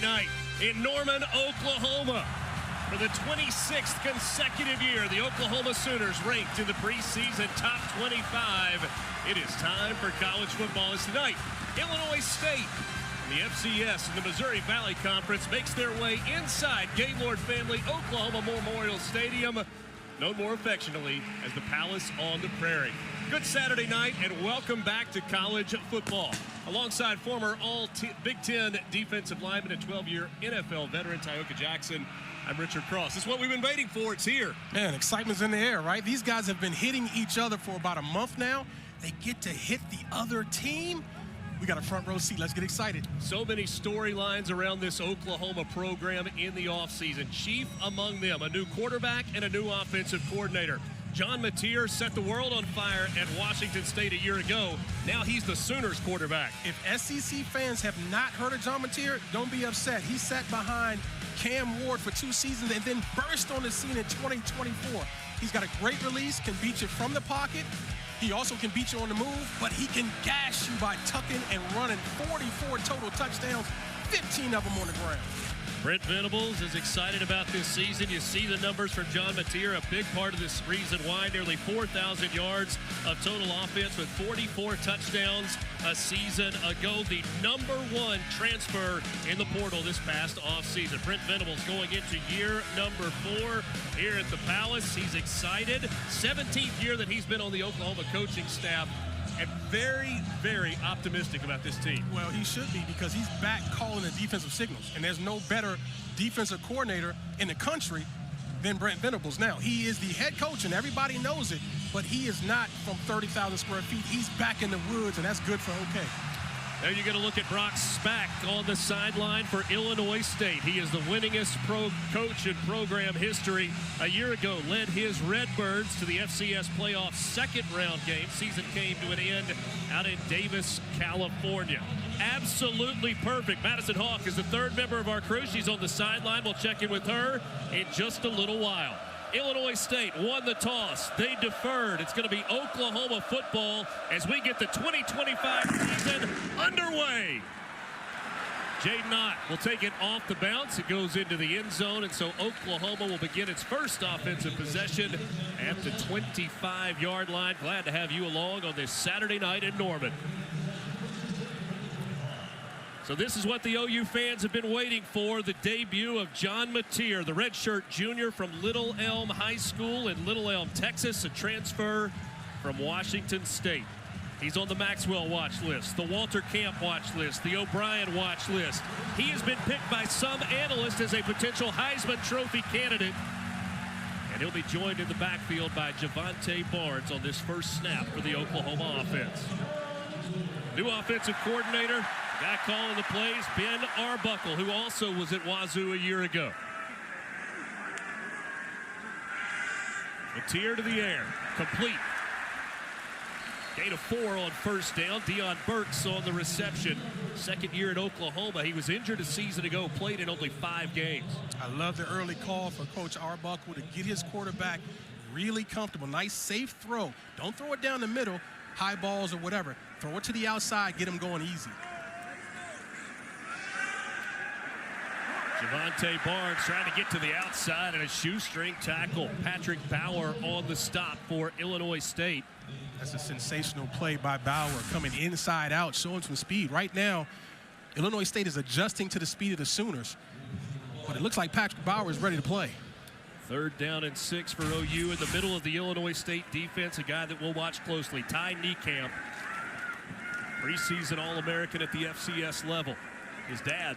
night in Norman, Oklahoma. For the 26th consecutive year, the Oklahoma Sooners ranked in the preseason top 25. It is time for college football as tonight, Illinois State and the FCS in the Missouri Valley Conference makes their way inside Gaylord Family Oklahoma Memorial Stadium, known more affectionately as the Palace on the Prairie. Good Saturday night and welcome back to college football. Alongside former All-Big Ten defensive lineman and 12-year NFL veteran Tyoka Jackson, I'm Richard Cross. This is what we've been waiting for. It's here. Man, excitement's in the air, right? These guys have been hitting each other for about a month now. They get to hit the other team. We got a front row seat. Let's get excited. So many storylines around this Oklahoma program in the offseason. Chief among them, a new quarterback and a new offensive coordinator. John Mateer set the world on fire at Washington State a year ago. Now he's the Sooners quarterback. If SEC fans have not heard of John Mateer, don't be upset. He sat behind Cam Ward for 2 seasons and then burst on the scene in 2024. He's got a great release, can beat you from the pocket. He also can beat you on the move, but he can gash you by tucking and running. 44 total touchdowns, 15 of them on the ground. Brent Venables is excited about this season. You see the numbers from John Mateer, a big part of this reason why. Nearly 4,000 yards of total offense with 44 touchdowns a season ago. The #1 transfer in the portal this past offseason. Brent Venables going into year number 4 here at the Palace. He's excited. 17th year that he's been on the Oklahoma coaching staff. And very, very optimistic about this team. Well, he should be because he's back calling the defensive signals. And there's no better defensive coordinator in the country than Brent Venables. Now, he is the head coach, and everybody knows it, but he is not from 30,000 square feet. He's back in the woods, and that's good for OK. Now you're going to look at Brock Spack on the sideline for Illinois State. He is the winningest coach in program history. A year ago, led his Redbirds to the FCS playoff second-round game. Season came to an end out in Davis, California. Absolutely perfect. Madison Hawk is the third member of our crew. She's on the sideline. We'll check in with her in just a little while. Illinois State won the toss. They deferred. It's going to be Oklahoma football as we get the 2025 season underway. Jaden Ott will take it off the bounce. It goes into the end zone, and so Oklahoma will begin its first offensive possession at the 25-yard line. Glad to have you along on this Saturday night in Norman. So this is what the OU fans have been waiting for, the debut of John Mateer, the redshirt junior from Little Elm High School in Little Elm, Texas, a transfer from Washington State. He's on the Maxwell watch list, the Walter Camp watch list, the O'Brien watch list. He has been picked by some analysts as a potential Heisman Trophy candidate. And he'll be joined in the backfield by Javante Barnes on this first snap for the Oklahoma offense. New offensive coordinator. Guy calling the plays, Ben Arbuckle, who also was at Wazoo a year ago. Mateer to the air, complete. Gain of 4 on first down. Deion Burks on the reception. Second year in Oklahoma. He was injured a season ago, played in only 5 games. I love the early call for Coach Arbuckle to get his quarterback really comfortable. Nice, safe throw. Don't throw it down the middle, high balls or whatever. Throw it to the outside, get him going easy. Javante Barnes trying to get to the outside and a shoestring tackle. Patrick Bauer on the stop for Illinois State. That's a sensational play by Bauer, coming inside out, showing some speed. Right now, Illinois State is adjusting to the speed of the Sooners, but it looks like Patrick Bauer is ready to play. 3rd down and 6 for OU in the middle of the Illinois State defense, a guy that we'll watch closely, Ty Niekamp, preseason All-American at the FCS level. His dad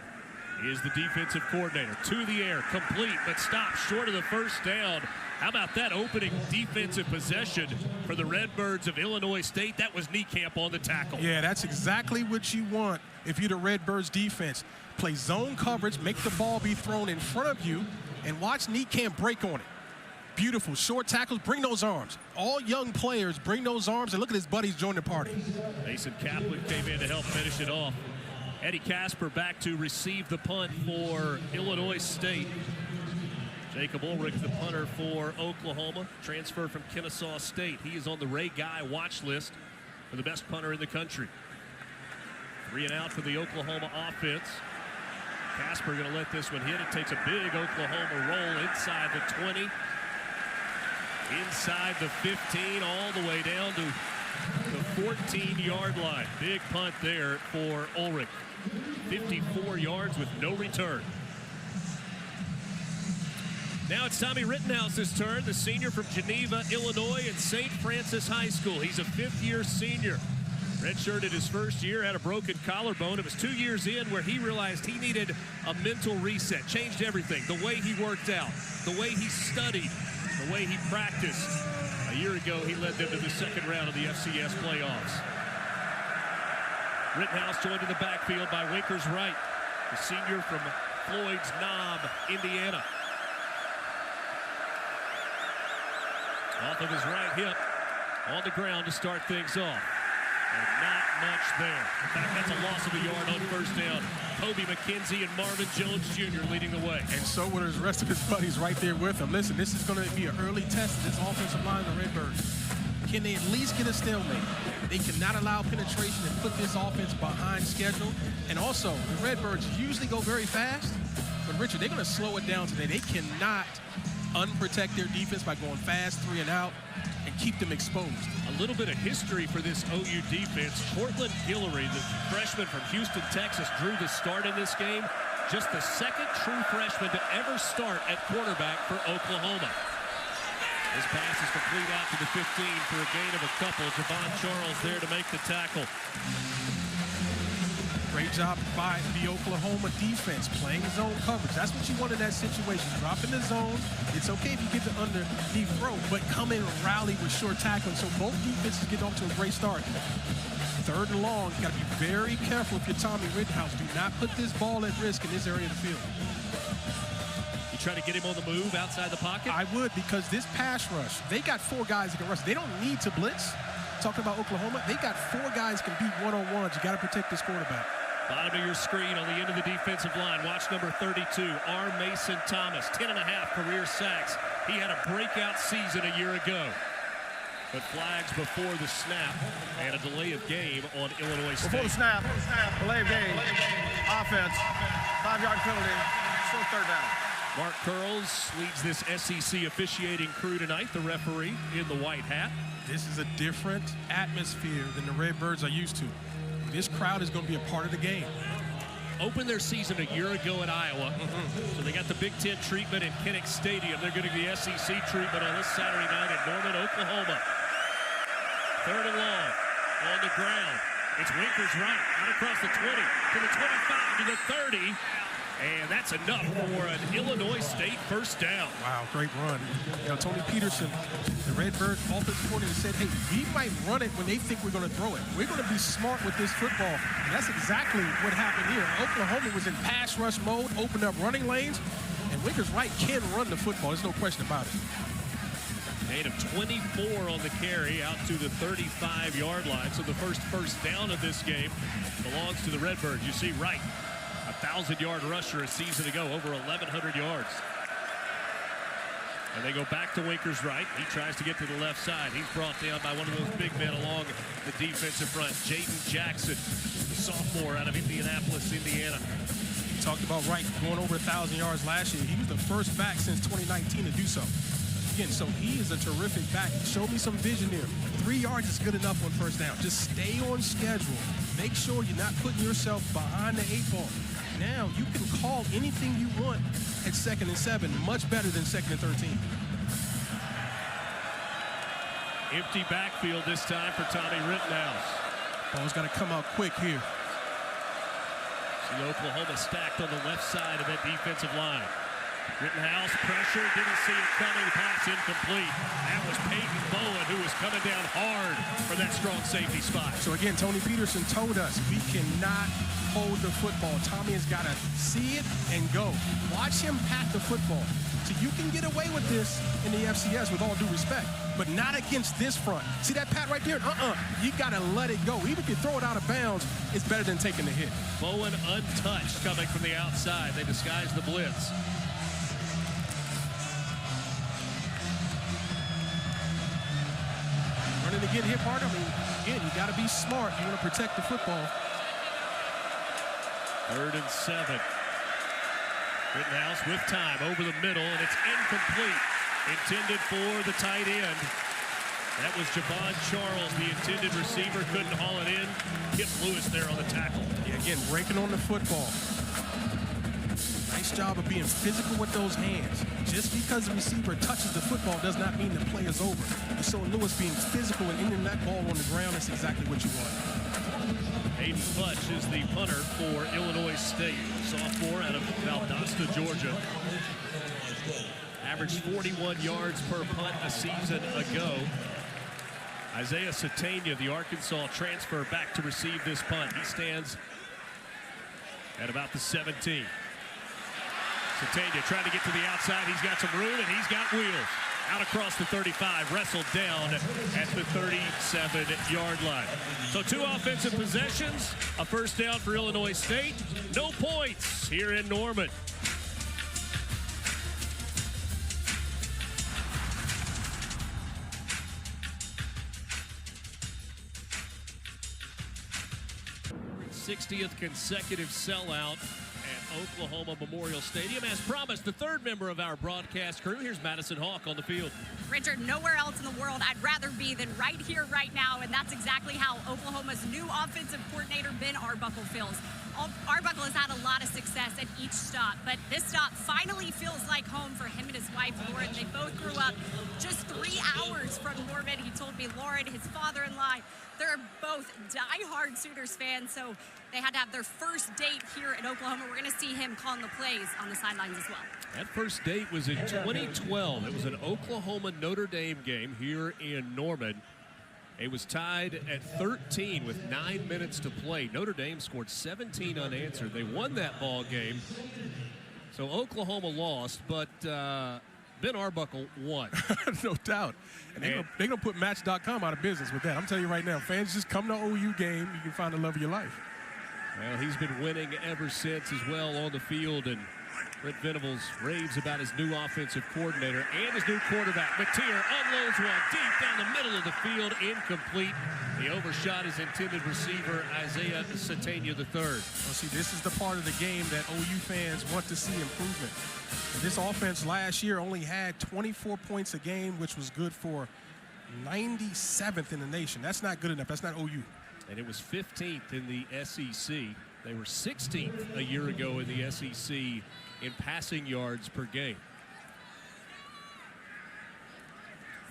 is the defensive coordinator. To the air, complete, but stopped short of the first down. How about that opening defensive possession for the Redbirds of Illinois State? That was Niekamp on the tackle. Yeah, that's exactly what you want if you're the Redbirds defense. Play zone coverage, make the ball be thrown in front of you, and watch Niekamp break on it. Beautiful, short tackles, bring those arms. All young players bring those arms, and look at his buddies join the party. Mason Kaplan came in to help finish it off. Eddie Casper back to receive the punt for Illinois State. Jacob Ulrich, the punter for Oklahoma, transfer from Kennesaw State. He is on the Ray Guy watch list for the best punter in the country. 3 and out for the Oklahoma offense. Casper going to let this one hit. It takes a big Oklahoma roll inside the 20, inside the 15, all the way down to the 14-yard line. Big punt there for Ulrich. 54 yards with no return. Now it's Tommy Rittenhouse's turn, the senior from Geneva, Illinois, and St. Francis High School. He's a fifth-year senior. Redshirted his first year, had a broken collarbone. It was 2 years in where he realized he needed a mental reset, changed everything. The way he worked out, the way he studied, the way he practiced. A year ago, he led them to the second round of the FCS playoffs. Rittenhouse joined in the backfield by Winkers Wright, the senior from Floyd's Knob, Indiana. Off of his right hip, on the ground to start things off. And not much there. In fact, that's a loss of a yard on first down. Kobe McKenzie and Marvin Jones Jr. leading the way. And so were the rest of his buddies right there with him. Listen, this is going to be an early test of this offensive line of the Redbirds. Can they at least get a stalemate? They cannot allow penetration and put this offense behind schedule. And also, the Redbirds usually go very fast. But, Richard, they're going to slow it down today. They cannot unprotect their defense by going fast, 3 and out, and keep them exposed. A little bit of history for this OU defense. Cortland Guillory, the freshman from Houston, Texas, drew the start in this game. Just the second true freshman to ever start at quarterback for Oklahoma. This pass is complete out to the 15 for a gain of a couple. Javon Charles there to make the tackle. Great job by the Oklahoma defense, playing zone coverage. That's what you want in that situation. Drop in the zone. It's okay if you get the underneath throw, but come in and rally with short tackling. So both defenses get off to a great start. 3rd and long, you got to be very careful if you're Tommy Rittenhouse. Do not put this ball at risk in this area of the field. You try to get him on the move outside the pocket? I would, because this pass rush, they got 4 guys that can rush. They don't need to blitz. Talking about Oklahoma, they got 4 guys can beat one-on-ones. You got to protect this quarterback. Bottom of your screen on the end of the defensive line. Watch number 32, R. Mason Thomas, 10.5 career sacks. He had a breakout season a year ago. But flags before the snap and a delay of game on Illinois State. Before the snap, delay of game, offense, 5-yard penalty, still 3rd down. Mark Curls leads this SEC officiating crew tonight, the referee in the white hat. This is a different atmosphere than the Redbirds are used to. This crowd is going to be a part of the game. Opened their season a year ago at Iowa. So they got the Big Ten treatment in Kinnick Stadium. They're getting the SEC treatment on this Saturday night at Norman, Oklahoma. 3rd and long on the ground. It's Winkers Wright out across the 20 to the 25 to the 30. And that's enough for an Illinois State first down. Wow, great run. You know, Tony Peterson, the Redbird offensive coordinator, said, hey, we might run it when they think we're going to throw it. We're going to be smart with this football. And that's exactly what happened here. Oklahoma was in pass rush mode, opened up running lanes, and Winkers Wright can run the football. There's no question about it. Gain of 24 on the carry out to the 35-yard line. So the first down of this game belongs to the Redbirds. You see Wright, 1,000-yard rusher a season ago, over 1,100 yards. And they go back to Winkers Wright. He tries to get to the left side. He's brought down by one of those big men along the defensive front, Jaden Jackson, the sophomore out of Indianapolis, Indiana. We talked about Wright going over 1,000 yards last year. He was the first back since 2019 to do so. Again, so he is a terrific back. Show me some vision here. 3 yards is good enough on first down. Just stay on schedule. Make sure you're not putting yourself behind the 8 ball. Now you can call anything you want at 2nd and 7, much better than 2nd and 13. Empty backfield this time for Tommy Rittenhouse. Ball's got to come out quick here. See Oklahoma stacked on the left side of that defensive line. Rittenhouse pressure, didn't see it coming, pass incomplete. That was Peyton Bowen who was coming down hard for that strong safety spot. So again, Tony Peterson told us we cannot hold the football. Tommy has got to see it and go. Watch him pat the football. So you can get away with this in the FCS with all due respect, but not against this front. See that pat right there? You got to let it go. Even if you throw it out of bounds, it's better than taking the hit. Bowen untouched coming from the outside. They disguise the blitz. Running to get hit hard. I mean, again, you got to be smart. You want to protect the football. 3rd and 7. Rittenhouse with time over the middle, and it's incomplete. Intended for the tight end. That was Javon Charles, the intended receiver. Couldn't haul it in. Kip Lewis there on the tackle. Yeah, again, breaking on the football. Nice job of being physical with those hands. Just because the receiver touches the football does not mean the play is over. You saw Lewis being physical and ending that ball on the ground. That's exactly what you want. Hayden Futch is the punter for Illinois State. Sophomore out of Valdosta, Georgia. Averaged 41 yards per punt a season ago. Isaiah Satania, the Arkansas transfer, back to receive this punt. He stands at about the 17. Satania trying to get to the outside. He's got some room, and he's got wheels. Out across the 35, wrestled down at the 37-yard line. So 2 offensive possessions, a first down for Illinois State. No points here in Norman. '60th consecutive sellout at Oklahoma Memorial Stadium. As promised, the third member of our broadcast crew. Here's Madison Hawk on the field. Richard, nowhere else in the world I'd rather be than right here, right now, and that's exactly how Oklahoma's new offensive coordinator, Ben Arbuckle, feels. Arbuckle has had a lot of success at each stop, but this stop finally feels like home for him and his wife, Lauren. They both grew up just 3 hours from Norman. He told me Lauren, his father-in-law, they're both diehard Sooners fans, so they had to have their first date here in Oklahoma. We're going to see him calling the plays on the sidelines as well. That first date was in 2012. It was an Oklahoma-Notre Dame game here in Norman. It was tied at 13 with 9 minutes to play. Notre Dame scored 17 unanswered. They won that ball game. So Oklahoma lost, but Ben Arbuckle won. No doubt. And they're going to put Match.com out of business with that. I'm telling you right now, fans, just come to OU game. You can find the love of your life. Well, he's been winning ever since as well on the field, and Brent Venables raves about his new offensive coordinator and his new quarterback. Mateer unloads one deep down the middle of the field, incomplete. He overshot his intended receiver, Isaiah Satania III. Well, see, this is the part of the game that OU fans want to see improvement. This offense last year only had 24 points a game, which was good for 97th in the nation. That's not good enough. That's not OU. And it was 15th in the SEC. They were 16th a year ago in the SEC in passing yards per game.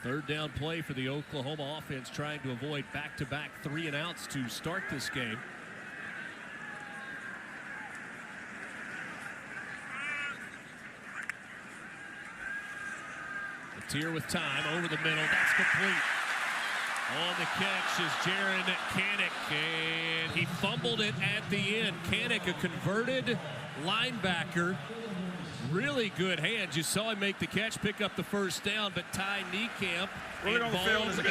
Third down play for the Oklahoma offense, trying to avoid back-to-back 3-and-outs to start this game. Mateer with time over the middle. That's complete. On the catch is Jaron Kanik, and he fumbled it at the end. Kanik, a converted linebacker. Really good hands. You saw him make the catch, pick up the first down, but Ty Niekamp involved.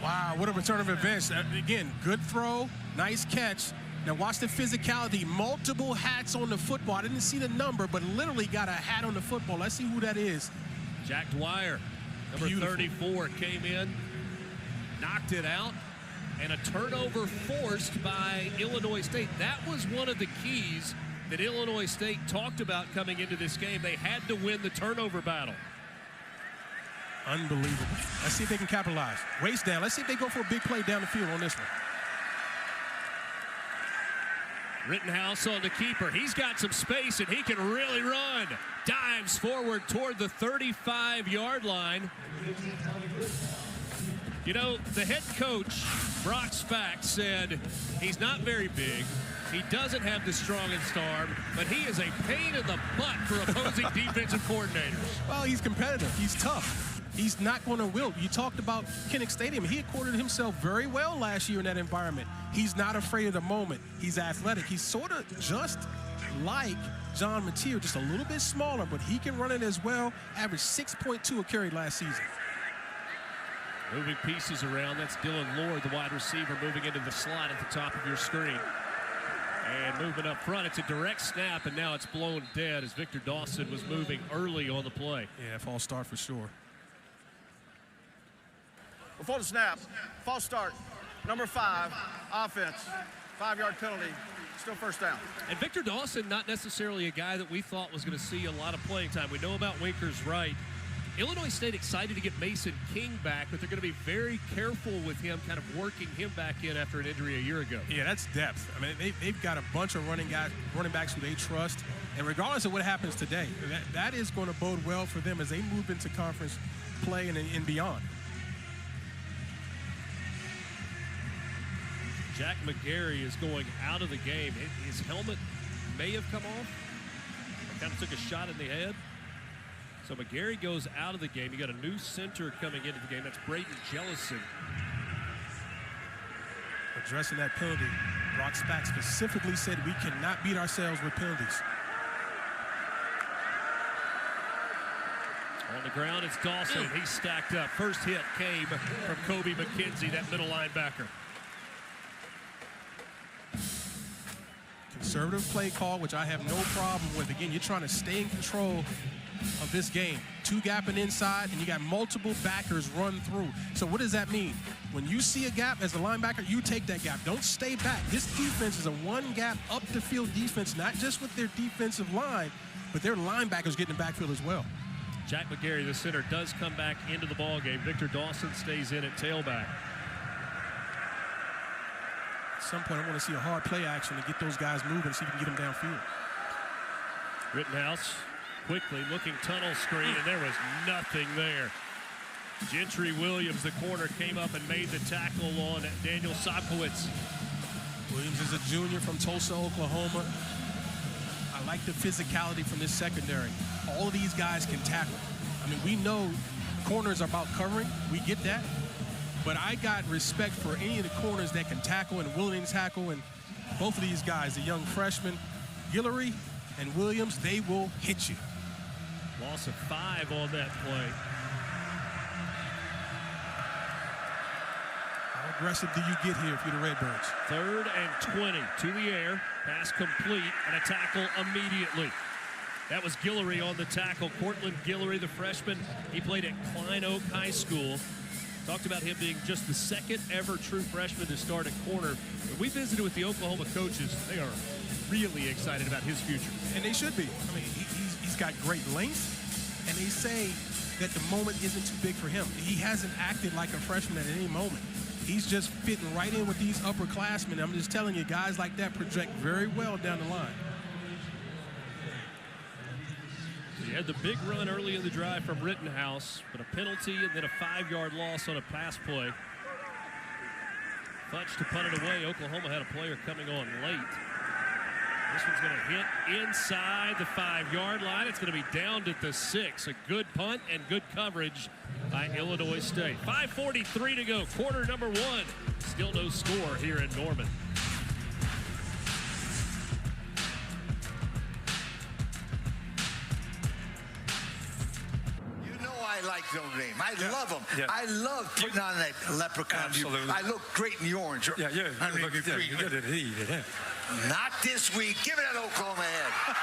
Wow, what a return of events. Again, good throw, nice catch. Now watch the physicality, multiple hats on the football. I didn't see the number, but literally got a hat on the football. Let's see who that is. Jack Dwyer, number Beautiful. 34, came in, knocked it out, and a turnover forced by Illinois State. That was one of the keys that Illinois State talked about coming into this game. They had to win the turnover battle. Unbelievable. Let's see if they can capitalize. Race down. Let's see if they go for a big play down the field on this one. Rittenhouse on the keeper. He's got some space, and he can really run. Dives forward toward the 35-yard line. You know, the head coach, Brock Spack, said he's not very big. He doesn't have the strongest arm, but he is a pain in the butt for opposing defensive coordinators. Well, he's competitive. He's tough. He's not going to wilt. You talked about Kinnick Stadium. He accorded himself very well last year in that environment. He's not afraid of the moment. He's athletic. He's sort of just like John Mateer, just a little bit smaller, but he can run it as well. Averaged 6.2 a carry last season. Moving pieces around. That's Dylan Lord, the wide receiver, moving into the slot at the top of your screen. And moving up front, it's a direct snap, and now it's blown dead as Victor Dawson was moving early on the play. Yeah, false start for sure. Before the snap, false start, number 5, offense, 5-yard penalty, Still first down. And Victor Dawson, not necessarily a guy that we thought was going to see a lot of playing time. We know about Winker's right. Illinois State excited to get Mason King back, but they're going to be very careful with him, kind of working him back in after an injury a year ago. Yeah, that's depth. I mean, they've got a bunch of running backs who they trust, and regardless of what happens today, that is going to bode well for them as they move into conference play and beyond. Jack McGarry is going out of the game. His helmet may have come off. Kind of took a shot in the head. So McGarry goes out of the game. You got a new center coming into the game. That's Braden Jellison. Addressing that penalty, Brock Spack specifically said we cannot beat ourselves with penalties. On the ground, it's Dawson. He's stacked up. First hit came from Kobe McKenzie, that middle linebacker. Conservative play call, which I have no problem with. Again, you're trying to stay in control of this game. Two gapping inside, and you got multiple backers run through. So what does that mean? When you see a gap as a linebacker, you take that gap. Don't stay back. This defense is a one-gap up-the-field defense, not just with their defensive line, but their linebackers get in the backfield as well. Jack McGarry, the center, does come back into the ball game. Victor Dawson stays in at tailback. At some point, I want to see a hard play action to get those guys moving, see if you can get them downfield. Rittenhouse quickly looking tunnel screen, and there was nothing there. Gentry Williams, the corner, came up and made the tackle on Daniel Sopkowitz. Williams is a junior from Tulsa, Oklahoma. I like the physicality from this secondary. All of these guys can tackle. I mean, we know corners are about covering. We get that. But I got respect for any of the corners that can tackle and willing to tackle. And both of these guys, the young freshmen, Guillory and Williams, they will hit you. Loss of 5 on that play. How aggressive do you get here if you're the Redbirds? 3rd and 20 to the air. Pass complete and a tackle immediately. That was Guillory on the tackle. Cortland Guillory, the freshman. He played at Klein Oak High School. Talked about him being just the 2nd ever true freshman to start at corner. When we visited with the Oklahoma coaches, they are really excited about his future. And they should be. I mean, he's got great length, and they say that the moment isn't too big for him. He hasn't acted like a freshman at any moment. He's just fitting right in with these upperclassmen. I'm just telling you, guys like that project very well down the line. He had the big run early in the drive from Rittenhouse, but a penalty and then a 5-yard loss on a pass play. Fudge to punt it away. Oklahoma had a player coming on late. This one's going to hit inside the 5-yard line. It's going to be downed at the 6. A good punt and good coverage by Illinois State. 5:43 to go. Quarter number 1. Still no score here in Norman. I like Notre Dame. I love them. Yeah. I love putting on that leprechaun. Absolutely. I look great in the orange. Yeah. I mean, You got it. Yeah. not this week. Give it an Oklahoma head.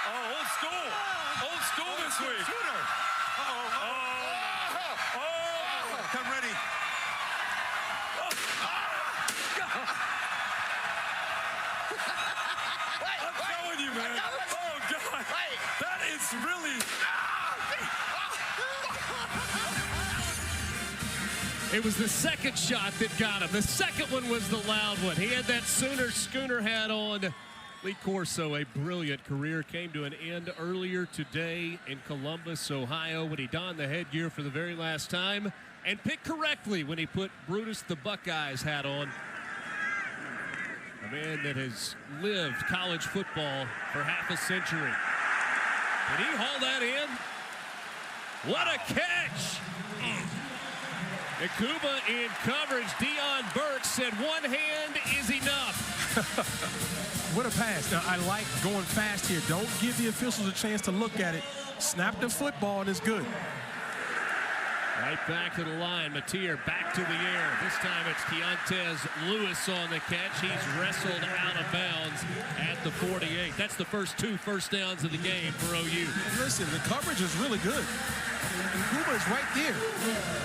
Oh, old school. Old school this week. Come ready. I'm telling you, man. Oh, God. That is really... It was the second shot that got him. The second one was the loud one. He had that Sooner Schooner hat on. Lee Corso, a brilliant career, came to an end earlier today in Columbus, Ohio, when he donned the headgear for the very last time and picked correctly when he put Brutus the Buckeyes hat on. A man that has lived college football for half a century. Did he haul that in? What a catch! Akuba in coverage. Deion Burke said one hand is enough. What a pass. Now, I like going fast here. Don't give the officials a chance to look at it. Snap the football, and it's good. Right back to the line. Mateer back to the air. This time it's Keontez Lewis on the catch. He's wrestled out of bounds at the 48. That's the first 2 first downs of the game for OU. Listen, the coverage is really good. And Kuma is right there.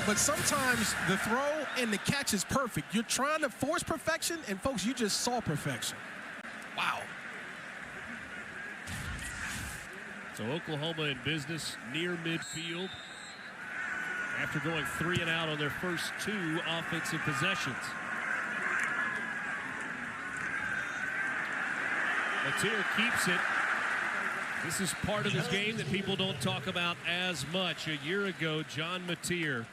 But sometimes the throw and the catch is perfect. You're trying to force perfection, and folks, you just saw perfection. Wow. So Oklahoma in business near midfield after going 3 and out on their first 2 offensive possessions. Mateer keeps it. This is part of his game that people don't talk about as much. A year ago, John Mateer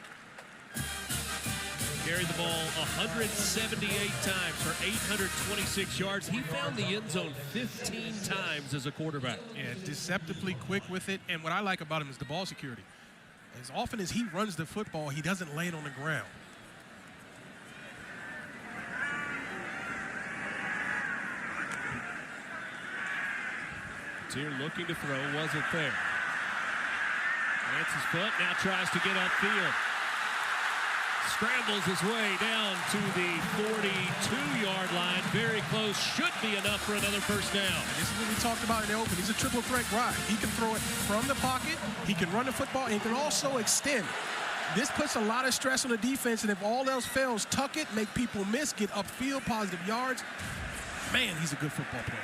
carried the ball 178 times for 826 yards. He found the end zone 15 times as a quarterback. Yeah, deceptively quick with it. And what I like about him is the ball security. As often as he runs the football, he doesn't lay it on the ground. Mateer looking to throw, wasn't there. Plants his foot, now tries to get upfield. Scrambles his way down to the 42-yard line. Very close, should be enough for another first down. This is what we talked about in the open. He's a triple threat guy. He can throw it from the pocket, he can run the football, and he can also extend. This puts a lot of stress on the defense, and if all else fails, tuck it, make people miss, get upfield, positive yards. Man, he's a good football player.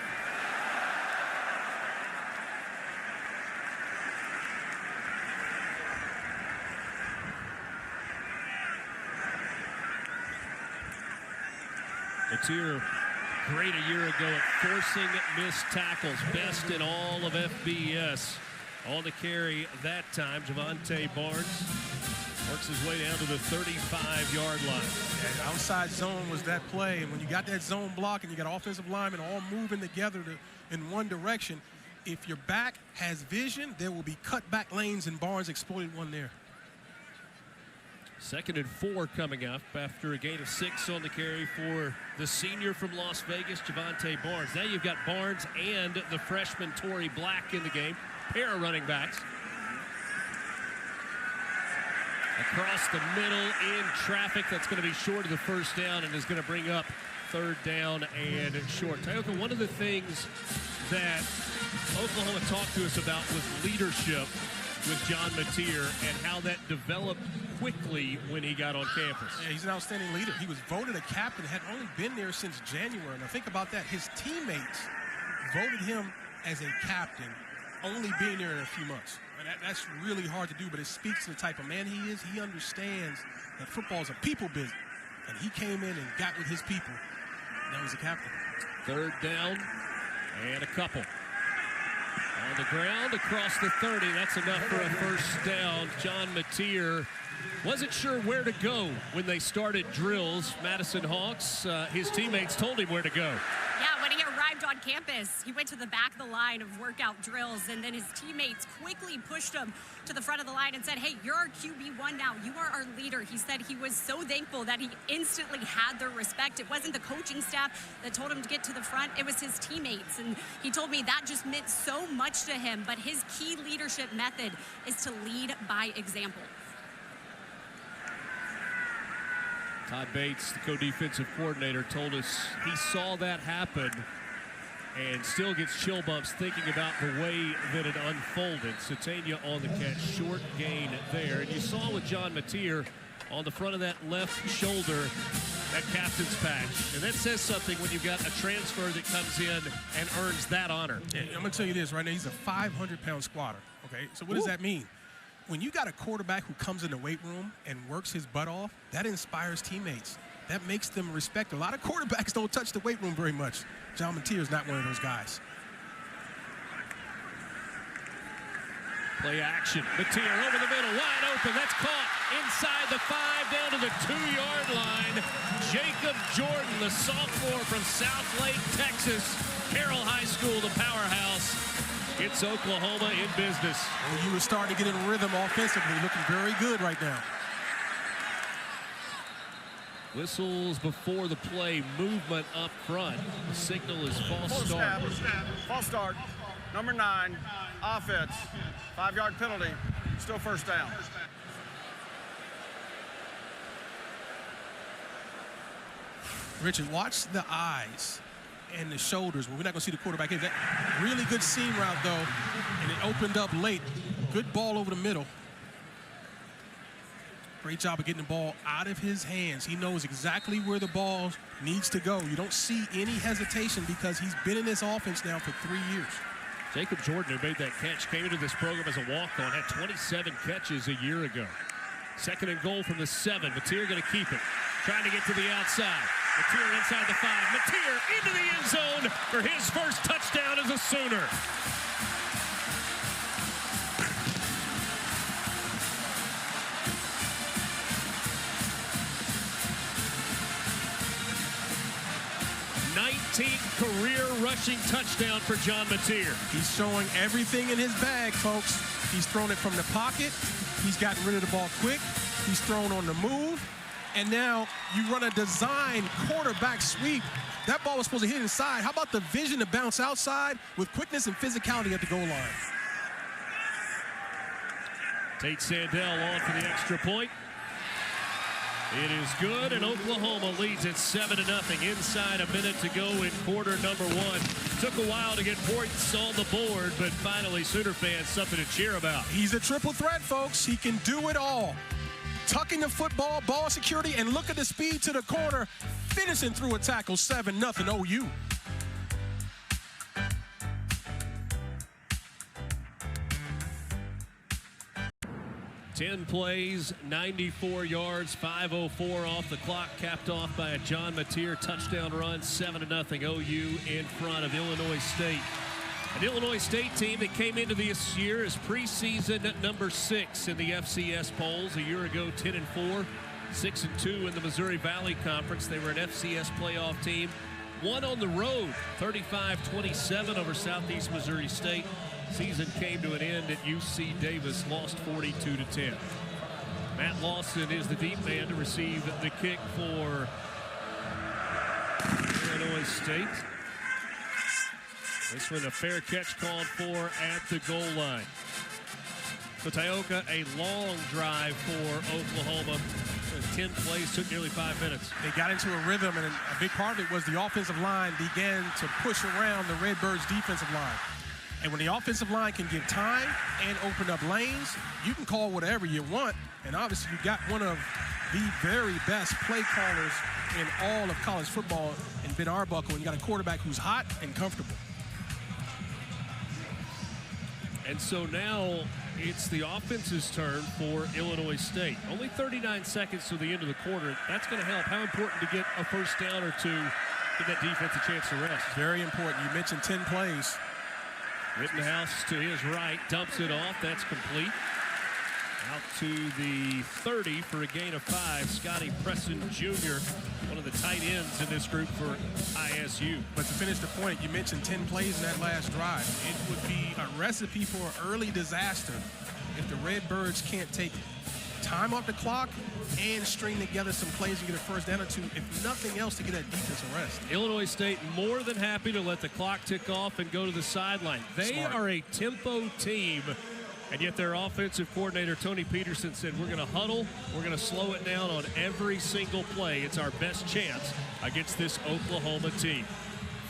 Mateer, great a year ago at forcing missed tackles, best in all of FBS. On the carry that time, Javante Barnes works his way down to the 35-yard line. And outside zone was that play, and when you got that zone block and you got offensive linemen all moving together in one direction, if your back has vision, there will be cutback lanes, and Barnes exploited one there. 2nd and 4 coming up after a gain of 6 on the carry for the senior from Las Vegas, Javante Barnes. Now you've got Barnes and the freshman Torrey Black in the game, pair of running backs. Across the middle in traffic, that's going to be short of the first down and is going to bring up 3rd down and short. Tioka, one of the things that Oklahoma talked to us about was leadership with John Mateer and how that developed quickly when he got on campus. Yeah, he's an outstanding leader. He was voted a captain, had only been there since January. Now think about that. His teammates voted him as a captain, only being there in a few months. And that's really hard to do, but it speaks to the type of man he is. He understands that football is a people business. And he came in and got with his people. Now he's a captain. 3rd down and a couple. On the ground across the 30. That's enough for a first down. John Mateer wasn't sure where to go when they started drills. Madison Hawks, his teammates told him where to go. Yeah, when he arrived on campus, he went to the back of the line of workout drills, and then his teammates quickly pushed him to the front of the line and said, hey, you're our QB1 now. You are our leader. He said he was so thankful that he instantly had their respect. It wasn't the coaching staff that told him to get to the front. It was his teammates, and he told me that just meant so much to him. But his key leadership method is to lead by example. Todd Bates, the co-defensive coordinator, told us he saw that happen and still gets chill bumps thinking about the way that it unfolded. Satania on the catch, short gain there. And you saw with John Mateer on the front of that left shoulder, that captain's patch. And that says something when you've got a transfer that comes in and earns that honor. Yeah, I'm going to tell you this right now. He's a 500-pound squatter, okay? So what does that mean? When you got a quarterback who comes in the weight room and works his butt off, that inspires teammates. That makes them respect. A lot of quarterbacks don't touch the weight room very much. John Mateer is not one of those guys. Play action. Mateer over the middle, wide open. That's caught inside the 5, down to the 2-yard line. Jacob Jordan, the sophomore from South Lake, Texas. Carroll High School, the powerhouse. It's Oklahoma in business. And you were starting to get in rhythm offensively, looking very good right now. Whistles before the play, movement up front. The signal is false start. False start. Number 9, offense. 5-yard penalty. Still first down. Richard, watch the eyes and the shoulders. Well, we're not going to see the quarterback here. That really good seam route, though, and it opened up late. Good ball over the middle. Great job of getting the ball out of his hands. He knows exactly where the ball needs to go. You don't see any hesitation because he's been in this offense now for 3 years. Jacob Jordan, who made that catch, came into this program as a walk-on, had 27 catches a year ago. Second and goal from the 7. Mateer going to keep it. Trying to get to the outside. Mateer inside the 5. Mateer into the end zone for his first touchdown as a Sooner. Career rushing touchdown for John Mateer. He's showing everything in his bag, folks. He's thrown it from the pocket. He's gotten rid of the ball quick. He's thrown on the move. And now you run a design quarterback sweep. That ball was supposed to hit inside. How about the vision to bounce outside with quickness and physicality at the goal line? Tate Sandell on for the extra point. It is good, and Oklahoma leads it 7-0. Inside a minute to go in quarter number 1. Took a while to get points on the board, but finally Sooner fans something to cheer about. He's a triple threat, folks. He can do it all. Tucking the football, ball security, and look at the speed to the corner. Finishing through a tackle, 7-0 OU. 10 plays, 94 yards, 5:04 off the clock, capped off by a John Mateer touchdown run, 7-0 OU in front of Illinois State. An Illinois State team that came into this year as preseason number 6 in the FCS polls. A year ago, 10-4, 6-2 in the Missouri Valley Conference. They were an FCS playoff team. Won on the road, 35-27 over Southeast Missouri State. Season came to an end at UC Davis, lost 42-10. Matt Lawson is the deep man to receive the kick for Illinois State. This one a fair catch called for at the goal line. So Tioka, a long drive for Oklahoma. 10 plays, took nearly 5 minutes. They got into a rhythm, and a big part of it was the offensive line began to push around the Redbirds defensive line. And when the offensive line can give time and open up lanes, you can call whatever you want. And obviously, you got one of the very best play callers in all of college football in Ben Arbuckle, and you got a quarterback who's hot and comfortable. And so now it's the offense's turn for Illinois State. Only 39 seconds to the end of the quarter. That's going to help. How important to get a first down or two, give that defense a chance to rest? Very important. You mentioned 10 plays. Rittenhouse to his right, dumps it off. That's complete. Out to the 30 for a gain of 5. Scotty Preston Jr., one of the tight ends in this group for ISU. But to finish the point, you mentioned 10 plays in that last drive. It would be a recipe for early disaster if the Redbirds can't take time off the clock and string together some plays and get a first down or two, if nothing else, to get that defense a rest. Illinois State more than happy to let the clock tick off and go to the sideline. They are a tempo team, and yet their offensive coordinator, Tony Peterson, said, we're going to huddle, we're going to slow it down on every single play. It's our best chance against this Oklahoma team.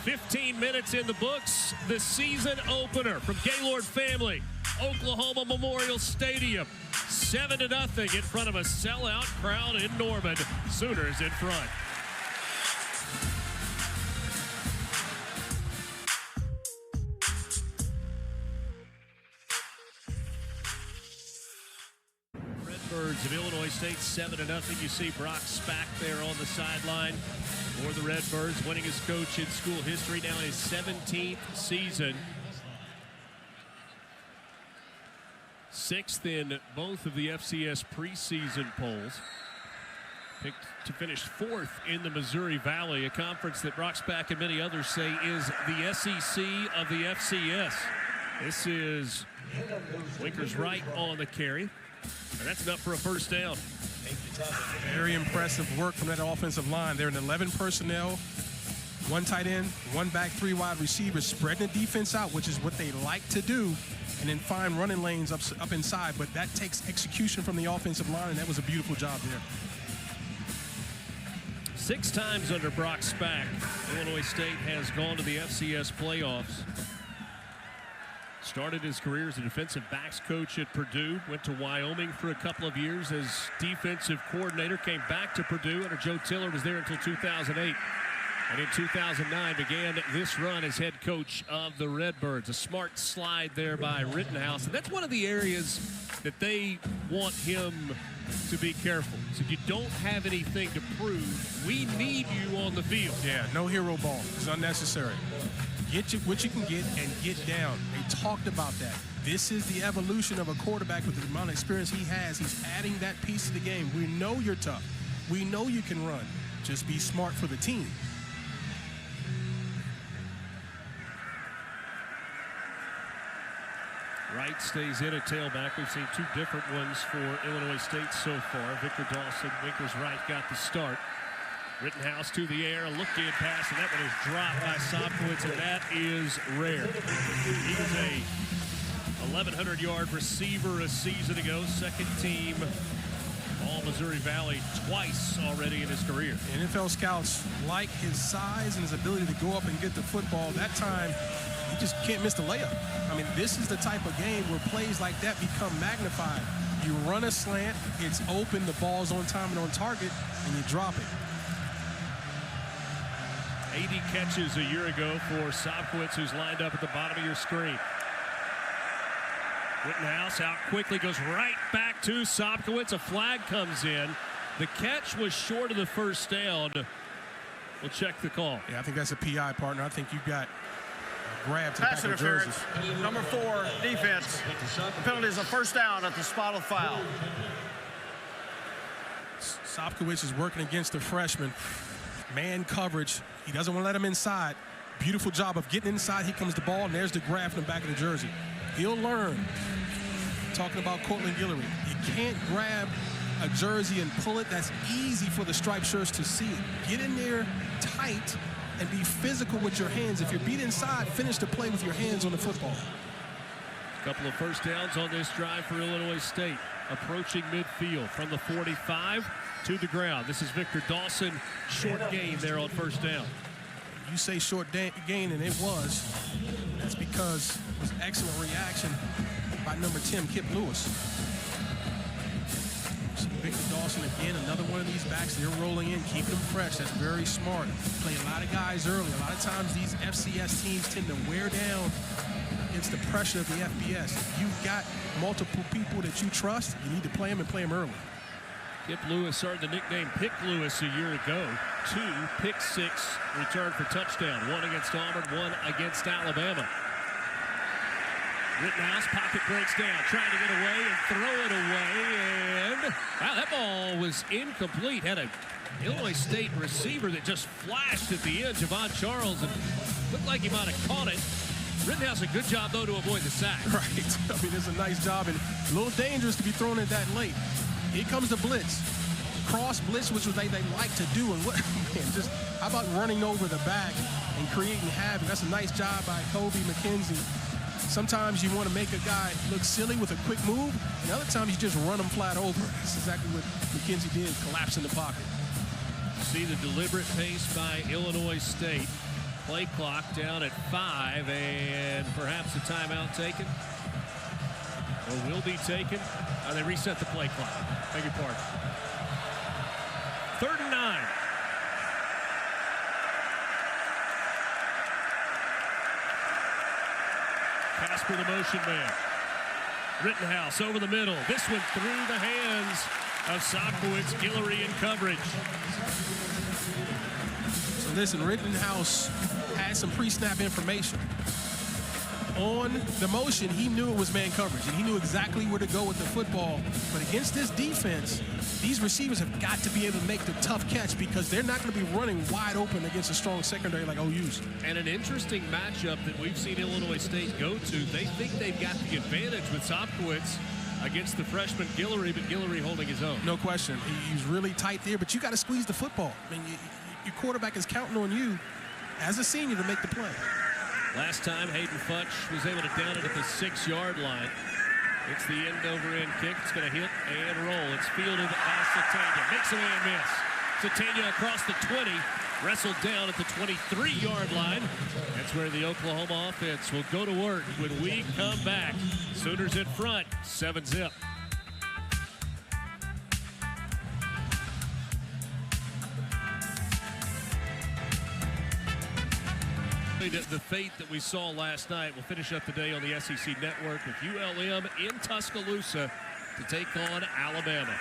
15 minutes in the books, the season opener from Gaylord Family, Oklahoma Memorial Stadium. 7-0 in front of a sellout crowd in Norman. Sooners in front. Redbirds of Illinois State, 7-0. You see Brock Spack there on the sideline for the Redbirds, winning his coach in school history, now his 17th season. 6th in both of the FCS preseason polls. Picked to finish 4th in the Missouri Valley, a conference that Brock Spack and many others say is the SEC of the FCS. This is Winkers right on the carry, and that's enough for a first down. Very impressive work from that offensive line. They're in 11 personnel, 1 tight end, 1 back, 3 wide receivers, spreading the defense out, which is what they like to do, and then find running lanes up inside. But that takes execution from the offensive line, and that was a beautiful job there. 6 times under Brock Spack, Illinois State has gone to the FCS playoffs. Started his career as a defensive backs coach at Purdue, went to Wyoming for a couple of years as defensive coordinator, came back to Purdue under Joe Tiller, was there until 2008. And in 2009 began this run as head coach of the Redbirds. A smart slide there by Rittenhouse. And that's one of the areas that they want him to be careful. So you don't have anything to prove. We need you on the field. Yeah, no hero ball. It's unnecessary. Get you what you can get and get down. They talked about that. This is the evolution of a quarterback with the amount of experience he has. He's adding that piece to the game. We know you're tough. We know you can run. Just be smart for the team. Wright stays in at tailback. We've seen two different ones for Illinois State so far. Victor Dawson, Winkers Wright got the start. Rittenhouse to the air, a look-in pass, and that one is dropped by Sobkowitz, and that is rare. He was a 1,100-yard receiver a season ago, second team All-Missouri Valley twice already in his career. NFL scouts like his size and his ability to go up and get the football. That time, he just can't miss the layup. I mean, this is the type of game where plays like that become magnified. You run a slant, it's open, the ball's on time and on target, and you drop it. 80 catches a year ago for Sobkowitz, who's lined up at the bottom of your screen. Rittenhouse out quickly, goes right back to Sobkowitz. A flag comes in. The catch was short of the first down. We'll check the call. Yeah, I think that's a PI, partner. I think you've got grab to the Pass back of the jerseys. interference. Number 4, defense. The penalty is a first down at the spot of foul. Sobkowitz is working against the freshman. Man coverage. He doesn't want to let him inside. Beautiful job of getting inside. Here comes the ball, and there's the grab from the back of the jersey. He'll learn. Talking about Cortland Guillory. You can't grab a jersey and pull it. That's easy for the striped shirts to see it. Get in there tight and be physical with your hands. If you're beat inside, finish the play with your hands on the football. A couple of first downs on this drive for Illinois State. Approaching midfield from the 45 to the ground. This is Victor Dawson. Short gain there on first down. You say short gain, and it was. That's because it was excellent reaction by number 10, Kip Lewis. So Victor Dawson again, another one of these backs. They're rolling in, keeping them fresh. That's very smart. Play a lot of guys early. A lot of times these FCS teams tend to wear down against the pressure of the FBS. If you've got multiple people that you trust, you need to play them and play them early. Kip Lewis earned the nickname Pick Lewis a year ago. 2 pick-6 returned for touchdown. 1 against Auburn, 1 against Alabama. Rittenhouse, pocket breaks down, trying to get away and throw it away. And, wow, that ball was incomplete. Had a Illinois State receiver that just flashed at the end, Javon Charles, and looked like he might have caught it. Rittenhouse, a good job, though, to avoid the sack. Right. I mean, it's a nice job and a little dangerous to be throwing it that late. Here comes the blitz. Cross blitz, which was they like to do. And what, man, just how about running over the back and creating havoc? That's a nice job by Kobe McKenzie. Sometimes you want to make a guy look silly with a quick move, and other times you just run him flat over. That's exactly what McKenzie did, collapse in the pocket. See the deliberate pace by Illinois State. Play clock down at 5, and perhaps a timeout taken. Or will be taken. They reset the play clock. Beg your pardon. 3rd and 9. Casper the motion man. Rittenhouse over the middle. This one through the hands of Sobkowitz, Guillory in coverage. So listen, Rittenhouse had some pre-snap information. On the motion, he knew it was man coverage, and he knew exactly where to go with the football. But against this defense, these receivers have got to be able to make the tough catch because they're not going to be running wide open against a strong secondary like OU's. And an interesting matchup that we've seen Illinois State go to. They think they've got the advantage with Sobkowitz against the freshman Guillory, but Guillory holding his own. No question. He's really tight there, but you got to squeeze the football. I mean, your quarterback is counting on you as a senior to make the play. Last time, Hayden Futch was able to down it at the 6-yard line. It's the end-over-end kick. It's going to hit and roll. It's fielded by Satania. Makes a man miss. Satania across the 20. Wrestled down at the 23-yard line. That's where the Oklahoma offense will go to work when we come back. Sooners in front, 7-zip. The fate that we saw last night will finish up the day on the SEC Network with ULM in Tuscaloosa to take on Alabama.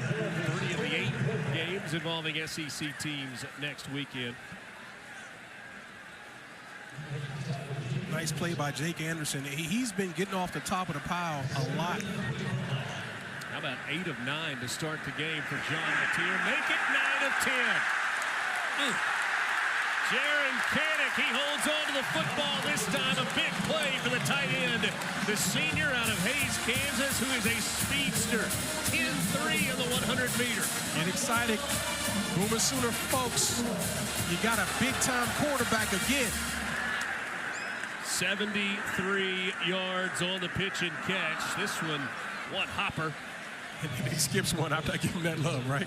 3 of the 8 games involving SEC teams next weekend. Nice play by Jake Anderson. He's been getting off the top of the pile a lot. How about 8 of 9 to start the game for John Mateer? Make it 9 of 10. Jaron Kanak, he holds on to the football this time. A big play for the tight end. The senior out of Hays, Kansas, who is a speedster. 10-3 on the 100-meter. Get excited. Boomer Sooner folks, you got a big-time quarterback again. 73 yards on the pitch and catch. This one hopper. And he skips one after I give him that love, right?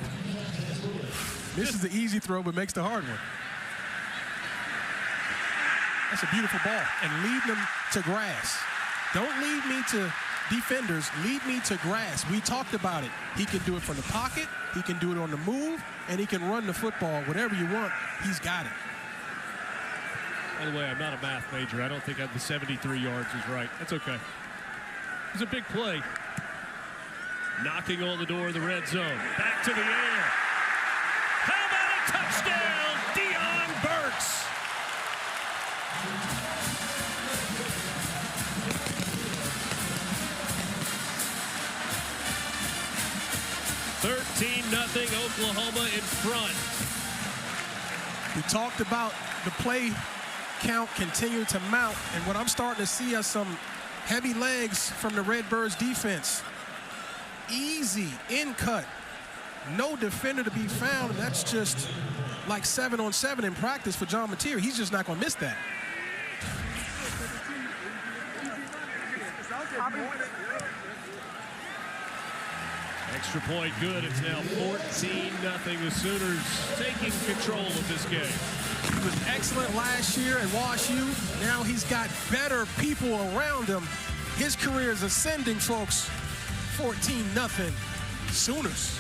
This is the easy throw, but makes the hard one. That's a beautiful ball. And lead them to grass. Don't lead me to defenders. Lead me to grass. We talked about it. He can do it from the pocket. He can do it on the move. And he can run the football. Whatever you want, he's got it. By the way, I'm not a math major. I don't think the 73 yards is right. That's okay. It was a big play. Knocking on the door of the red zone. Back to the air. How about a touchdown, Deion Burks? Nothing. Oklahoma in front. We talked about the play count continuing to mount, and what I'm starting to see are some heavy legs from the Redbirds defense. Easy in cut. No defender to be found, and that's just like 7-on-7 in practice for John Mateer. He's just not going to miss that. Extra point good. It's now 14-0. The Sooners taking control of this game. He was excellent last year at WashU. Now he's got better people around him. His career is ascending, folks. 14-0 Sooners.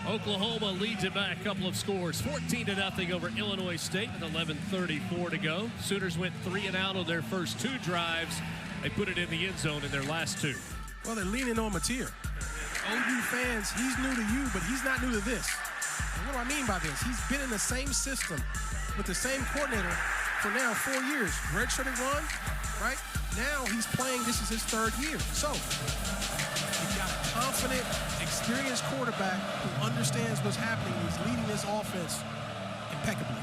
Oklahoma leads it by a couple of scores. 14-0 over Illinois State with 11:34 to go. Sooners went 3 and out on their first 2 drives. They put it in the end zone in their last 2. Well, they're leaning on Mateer. OU fans, he's new to you, but he's not new to this. And what do I mean by this? He's been in the same system with the same coordinator for now 4 years. Redshirted run, right? Now he's playing, this is his 3rd year. So, you've got a confident, experienced quarterback who understands what's happening. He's leading this offense impeccably.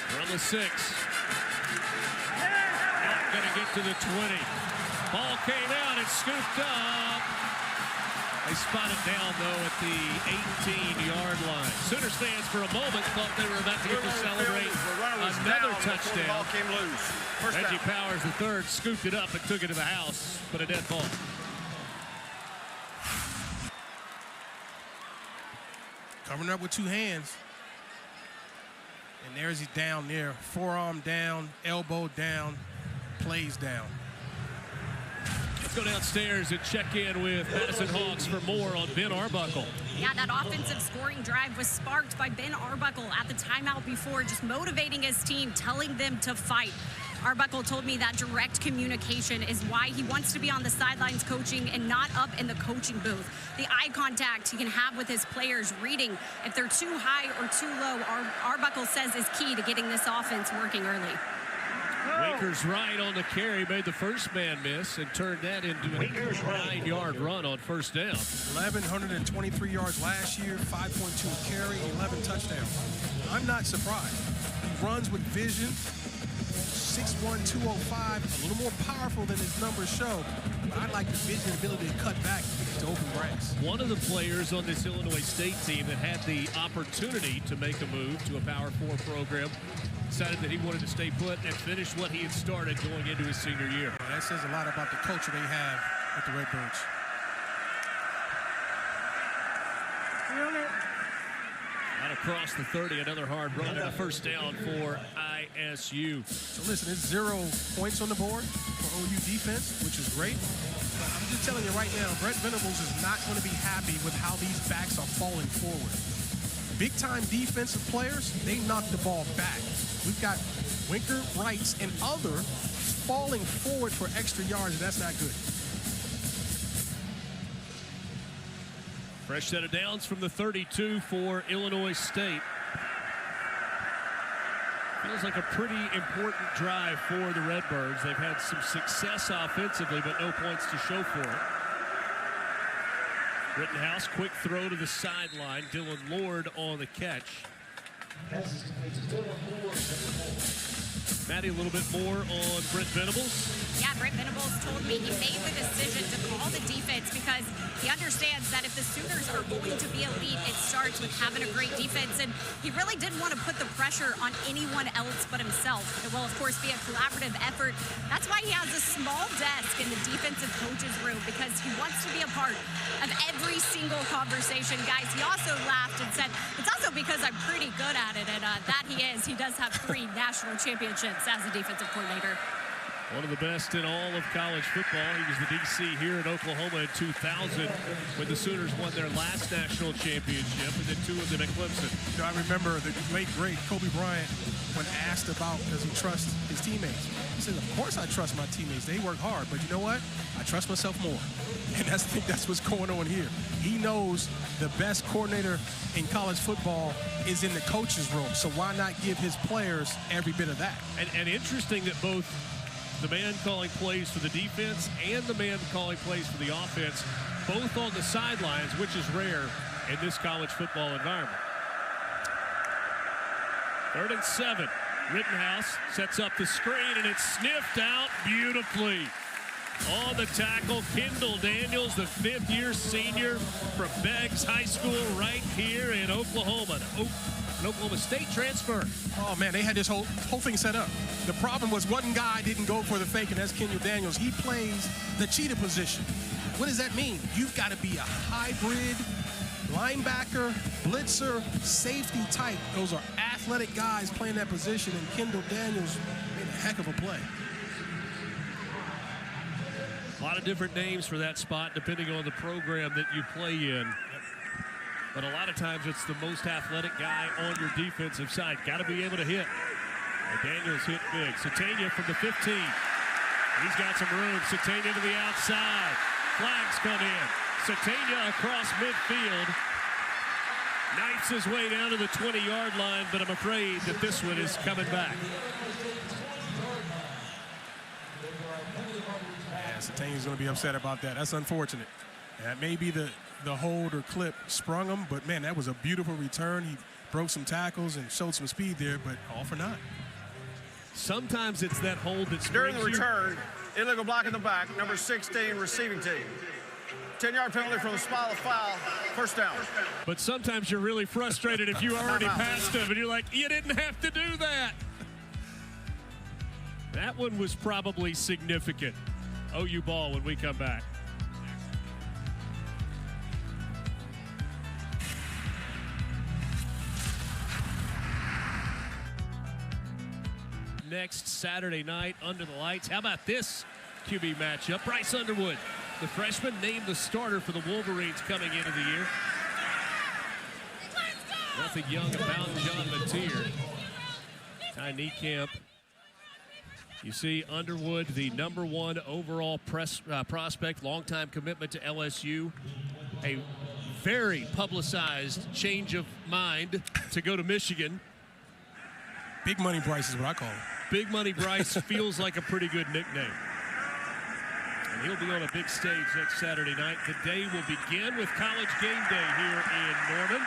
From the 6. Not going to get to the 20. Ball came out and scooped up. They spot it down, though, at the 18-yard line. Sooners fans, for a moment, thought they were about to get to celebrate another touchdown. Ball came loose. Reggie Powers, the 3rd, scooped it up and took it to the house, but a dead ball. Covering up with 2 hands. And there's he down there. Forearm down, elbow down, plays down. Let's go downstairs and check in with Madison Hawks for more on Ben Arbuckle. Yeah, that offensive scoring drive was sparked by Ben Arbuckle at the timeout before, just motivating his team, telling them to fight. Arbuckle told me that direct communication is why he wants to be on the sidelines coaching and not up in the coaching booth. The eye contact he can have with his players, reading if they're too high or too low, Arbuckle says is key to getting this offense working early. Wakers right on the carry, made the first man miss and turned that into a 9-yard run on first down. 1,123 yards last year, 5.2 carry, 11 touchdowns. I'm not surprised. He runs with vision, 6'1", 205, a little more powerful than his numbers show. But I like the vision and ability to cut back to open grass. One of the players on this Illinois State team that had the opportunity to make a move to a Power 4 program decided that he wanted to stay put and finish what he had started going into his senior year. Well, that says a lot about the culture they have with the Redbirds. Out across the 30, another hard run and a first down for ISU. So listen, it's 0 points on the board for OU defense, which is great. But I'm just telling you right now, Brett Venables is not going to be happy with how these backs are falling forward. Big-time defensive players, they knock the ball back. We've got Winker, Wrights, and other falling forward for extra yards, and that's not good. Fresh set of downs from the 32 for Illinois State. Feels like a pretty important drive for the Redbirds. They've had some success offensively, but no points to show for it. Rittenhouse, quick throw to the sideline. Dylan Lord on the catch. Maddie, a little bit more on Brent Venables. Yeah, Brent Venables told me he made the decision to call the defense because he understands that if the Sooners are going to be elite, it starts with having a great defense. And he really didn't want to put the pressure on anyone else but himself. It will, of course, be a collaborative effort. That's why he has a small desk in the defensive coach's room, because he wants to be a part of every single conversation. Guys, he also laughed and said, it's also because I'm pretty good at it. And that he is. He does have 3 national championships as a defensive coordinator. One of the best in all of college football. He was the DC here in Oklahoma in 2000 when the Sooners won their last national championship, and then 2 of them at Clemson. You know, I remember the late, great Kobe Bryant, when asked about does he trust his teammates. He said, of course I trust my teammates. They work hard, but you know what? I trust myself more. And I think that's what's going on here. He knows the best coordinator in college football is in the coach's room, so why not give his players every bit of that? And interesting that both the man calling plays for the defense and the man calling plays for the offense, both on the sidelines, which is rare in this college football environment. 3rd and 7. Rittenhouse sets up the screen, and it's sniffed out beautifully. On the tackle, Kendall Daniels, the 5th-year senior from Beggs High School right here in Oklahoma. An Oklahoma State transfer. Oh, man, they had this whole thing set up. The problem was one guy didn't go for the fake, and that's Kendall Daniels. He plays the cheetah position. What does that mean? You've got to be a hybrid linebacker, blitzer, safety type. Those are athletic guys playing that position, and Kendall Daniels made a heck of a play. A lot of different names for that spot depending on the program that you play in. But a lot of times it's the most athletic guy on your defensive side. Got to be able to hit. And Daniels hit big. Satania from the 15. He's got some room. Satania to the outside. Flags come in. Satania across midfield. Knifes his way down to the 20-yard line, but I'm afraid that this one is coming back. Yeah, Satania's going to be upset about that. That's unfortunate. That may be the hold or clip sprung him, but man, that was a beautiful return. He broke some tackles and showed some speed there, but all for naught. Sometimes it's that hold that During the springs you. return, illegal block in the back, number 16 receiving team. 10-yard penalty for the spot of foul, first down. But sometimes you're really frustrated if you already passed him and you're like, you didn't have to do that. That one was probably significant. OU ball when we come back. Next Saturday night under the lights. How about this QB matchup? Bryce Underwood, the freshman, named the starter for the Wolverines coming into the year. Nothing young about John Mateer. Ty Niekamp. You see Underwood, the #1 overall prospect, longtime commitment to LSU. A very publicized change of mind to go to Michigan. Big Money Bryce is what I call him. Big Money Bryce feels like a pretty good nickname. And he'll be on a big stage next Saturday night. The day will begin with College Game Day here in Norman.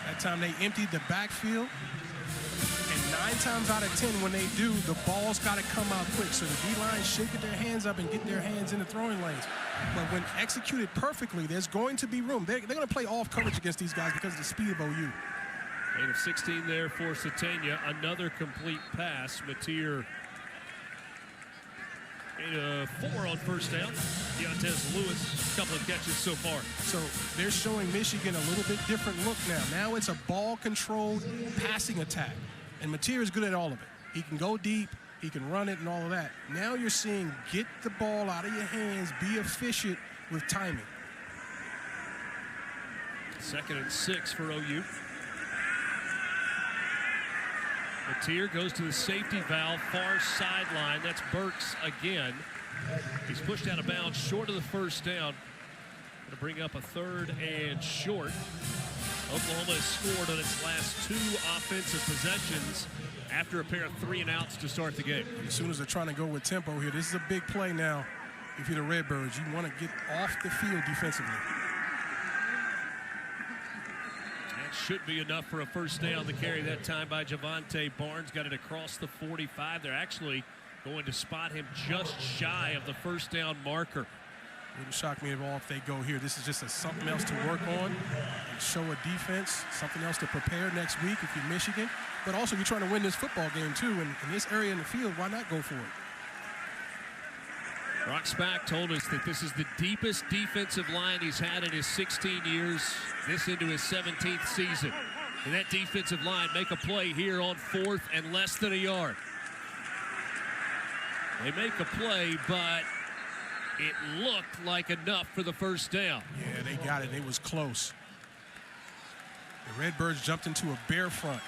That time they emptied the backfield and 9 times out of 10, when they do, the ball's got to come out quick. So the D-line should get their hands up and get their hands in the throwing lanes. But when executed perfectly, there's going to be room. They're going to play off coverage against these guys because of the speed of OU. 8 of 16 there for Satania. Another complete pass. Mateer 8 of 4 on first down. Deontez Lewis, a couple of catches so far. So they're showing Michigan a little bit different look now. Now it's a ball-controlled passing attack. And Mateer is good at all of it. He can go deep, he can run it and all of that. Now you're seeing get the ball out of your hands, be efficient with timing. 2nd and 6 for OU. Mateer goes to the safety valve, far sideline. That's Burks again. He's pushed out of bounds short of the first down. Going to bring up a 3rd and short. Oklahoma has scored on its last 2 offensive possessions after a pair of 3-and-outs to start the game. As soon as they're trying to go with tempo here, this is a big play now. If you're the Redbirds, you want to get off the field defensively. That should be enough for a first down. The carry that time by Javante Barnes got it across the 45. They're actually going to spot him just shy of the first down marker. Wouldn't shock me at all if they go here. This is just something else to work on and show a defense, something else to prepare next week if you're Michigan. But also, you're trying to win this football game, too. And in this area in the field, why not go for it? Brock Spack told us that this is the deepest defensive line he's had in his 16 years, this into his 17th season. And that defensive line make a play here on 4th and less than a yard. They make a play, but it looked like enough for the first down. Yeah, they got it. It was close. The Redbirds jumped into a bear front.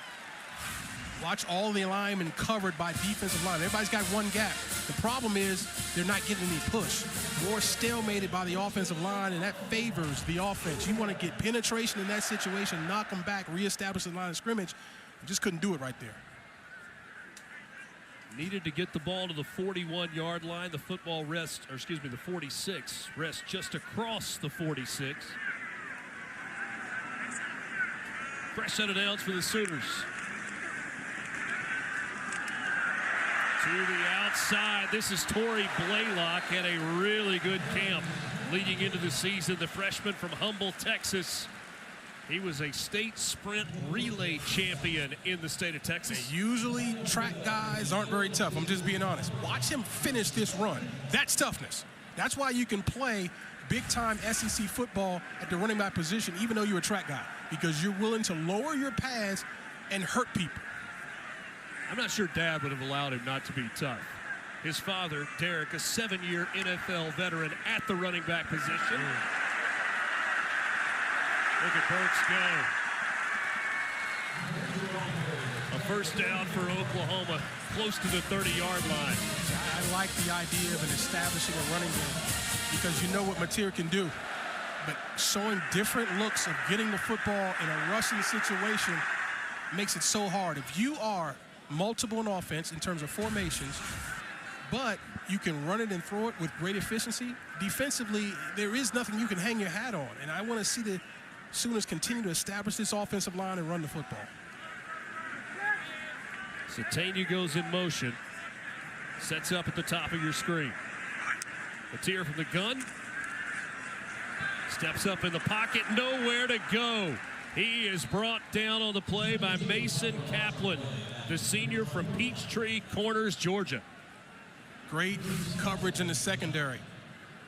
Watch all the linemen covered by defensive line. Everybody's got one gap. The problem is they're not getting any push. More stalemated by the offensive line, and that favors the offense. You want to get penetration in that situation, knock them back, reestablish the line of scrimmage. You just couldn't do it right there. Needed to get the ball to the 41-yard line. The football rests, or excuse me, the 46 rests just across the 46. Fresh set of downs for the Sooners. To the outside, this is Torrey Blaylock, had a really good camp leading into the season. The freshman from Humble, Texas. He was a state sprint relay champion in the state of Texas. And usually track guys aren't very tough. I'm just being honest. Watch him finish this run. That's toughness. That's why you can play big-time SEC football at the running back position, even though you're a track guy, because you're willing to lower your pads and hurt people. I'm not sure Dad would have allowed him not to be tough. His father, Derek, a 7-year NFL veteran at the running back position. Look at Burks go. A first down for Oklahoma, close to the 30-yard line. I like the idea of establishing a running game because you know what Mateer can do. But showing different looks of getting the football in a rushing situation makes it so hard. If you are multiple in offense in terms of formations, but you can run it and throw it with great efficiency, defensively, there is nothing you can hang your hat on. And I want to see the Sooners continue to establish this offensive line and run the football. Satania goes in motion. Sets up at the top of your screen. Mateer from the gun. Steps up in the pocket, nowhere to go. He is brought down on the play by Mason Kaplan, the senior from Peachtree Corners, Georgia. Great coverage in the secondary.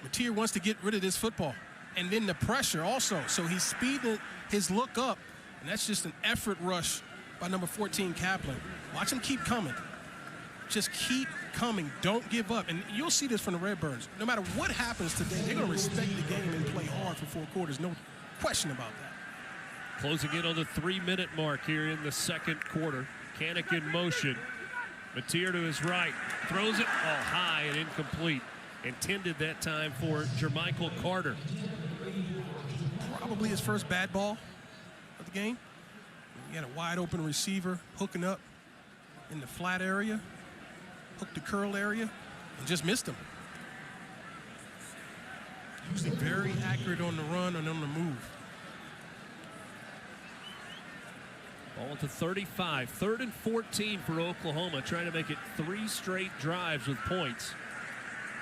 Mateer wants to get rid of this football. And then the pressure also. So he's speeding his look up. And that's just an effort rush by number 14, Kaplan. Watch him keep coming. Just keep coming. Don't give up. And you'll see this from the Redbirds. No matter what happens today, they're going to respect the game and play hard for 4 quarters. No question about that. Closing in on the 3-minute mark here in the second quarter. Kanik in motion. Mateer to his right. Throws it high and incomplete. Intended that time for Jermichael Carter. Probably his first bad ball of the game. He had a wide open receiver hooking up in the flat area, hooked the curl area, and just missed him. Usually very accurate on the run and on the move. Ball to 35. 3rd and 14 for Oklahoma, trying to make it 3 straight drives with points.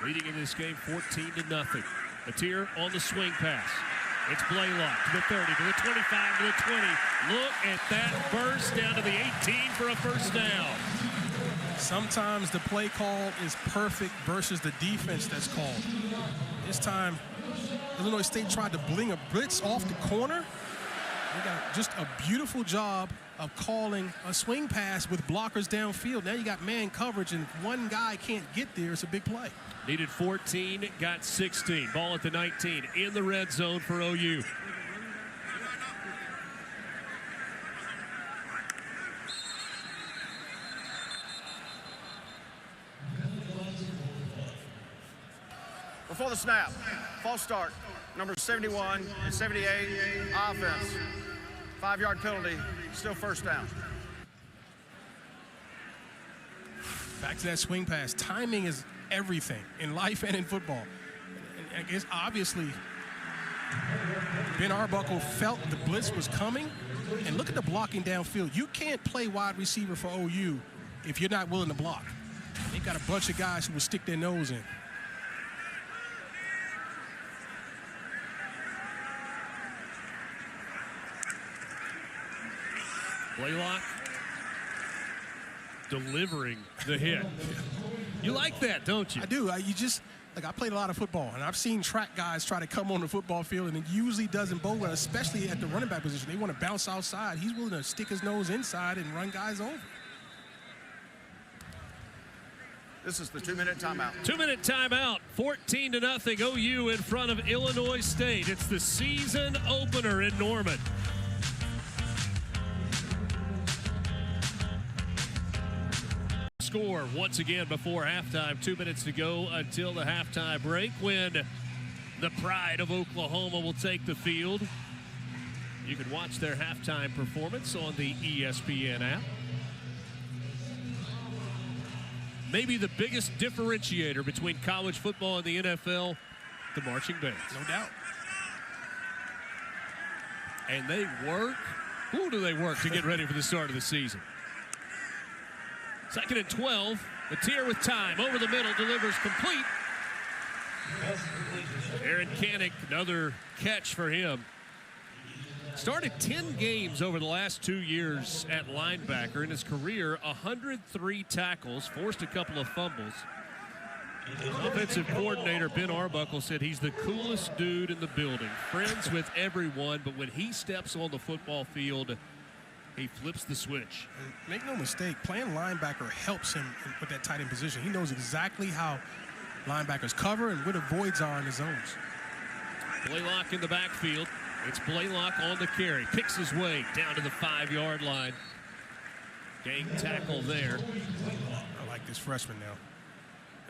Leading in this game 14-0. Mateer on the swing pass. It's Blaylock to the 30, to the 25, to the 20. Look at that burst down to the 18 for a first down. Sometimes the play call is perfect versus the defense that's called. This time, Illinois State tried to bling a blitz off the corner. They got just a beautiful job of calling a swing pass with blockers downfield. Now you got man coverage, and if one guy can't get there, it's a big play. Needed 14, got 16. Ball at the 19, in the red zone for OU. Before the snap, false start, number 71 and 78, offense. 5-yard penalty, still first down. Back to that swing pass. Timing is everything in life and in football. And I guess obviously Ben Arbuckle felt the blitz was coming. And look at the blocking downfield. You can't play wide receiver for OU if you're not willing to block. They've got a bunch of guys who will stick their nose in. Blaylock delivering the hit. You like that, don't you? I do. I played a lot of football, and I've seen track guys try to come on the football field, and it usually doesn't bode well, especially at the running back position. They want to bounce outside. He's willing to stick his nose inside and run guys over. This is the 2-minute timeout. 2-minute timeout. 14-0 OU in front of Illinois State. It's the season opener in Norman. Score once again before halftime. 2 minutes to go until the halftime break, when the pride of Oklahoma will take the field. You can watch their halftime performance on the ESPN app. Maybe the biggest differentiator between college football and the NFL, the marching bands. No doubt. And they work. Who do they work to get ready for the start of the season? 2nd and 12. Mateer with time. Over the middle. Delivers complete. Aaron Canick, another catch for him. Started 10 games over the last 2 years at linebacker. In his career, 103 tackles. Forced a couple of fumbles. Offensive coordinator Ben Arbuckle said he's the coolest dude in the building. Friends with everyone, but when he steps on the football field, he flips the switch. And make no mistake, playing linebacker helps him with that tight end position. He knows exactly how linebackers cover and where the voids are in the zones. Blaylock in the backfield. It's Blaylock on the carry. Picks his way down to the 5-yard line. Gang tackle there. I like this freshman now.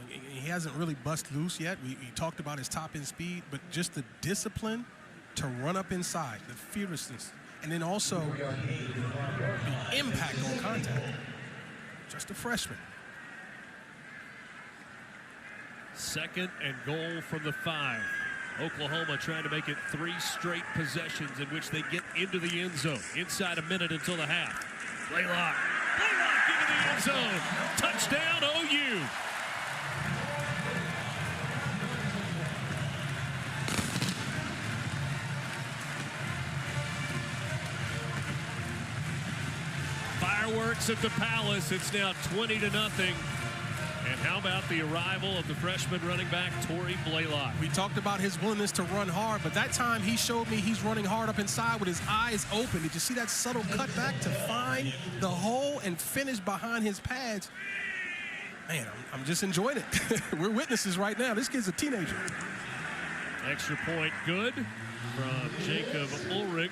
He hasn't really bust loose yet. We talked about his top end speed, but just the discipline to run up inside, the fearlessness, and then also the impact on contact. Just a freshman. 2nd and goal from the 5. Oklahoma trying to make it 3 straight possessions in which they get into the end zone. Inside a minute until the half. Blaylock into the end zone. Touchdown, OU. Fireworks at the Palace. It's now 20-0. And how about the arrival of the freshman running back, Torrey Blaylock? We talked about his willingness to run hard, but that time he showed me he's running hard up inside with his eyes open. Did you see that subtle cutback to find the hole and finish behind his pads? Man, I'm just enjoying it. We're witnesses right now. This kid's a teenager. Extra point good from Jacob Ulrich.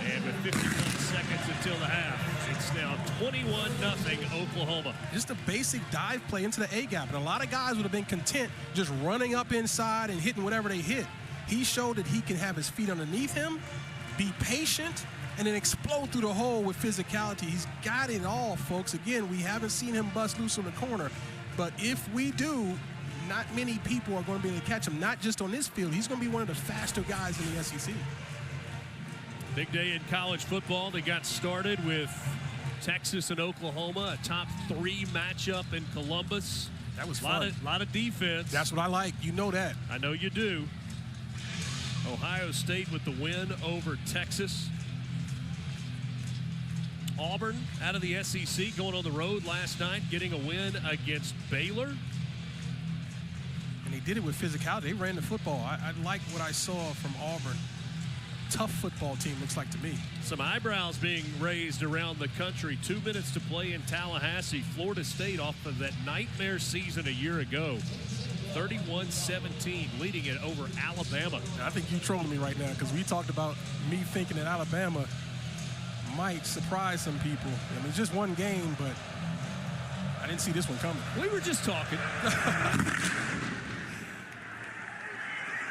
And with 51 seconds until the half, it's now 21-0 Oklahoma. Just a basic dive play into the A-gap. And a lot of guys would have been content just running up inside and hitting whatever they hit. He showed that he can have his feet underneath him, be patient, and then explode through the hole with physicality. He's got it all, folks. Again, we haven't seen him bust loose on the corner. But if we do, not many people are going to be able to catch him, not just on this field. He's going to be one of the faster guys in the SEC. Big day in college football. They got started with Texas and Oklahoma, a top 3 matchup in Columbus. That was fun. A lot of defense. That's what I like. You know that. I know you do. Ohio State with the win over Texas. Auburn out of the SEC going on the road last night, getting a win against Baylor. And they did it with physicality. They ran the football. I like what I saw from Auburn. Tough football team, looks like to me. Some eyebrows being raised around the country. 2 minutes to play in Tallahassee. Florida State off of that nightmare season a year ago. 31-17, leading it over Alabama. I think you're trolling me right now because we talked about me thinking that Alabama might surprise some people. I mean, it's just one game, but I didn't see this one coming. We were just talking.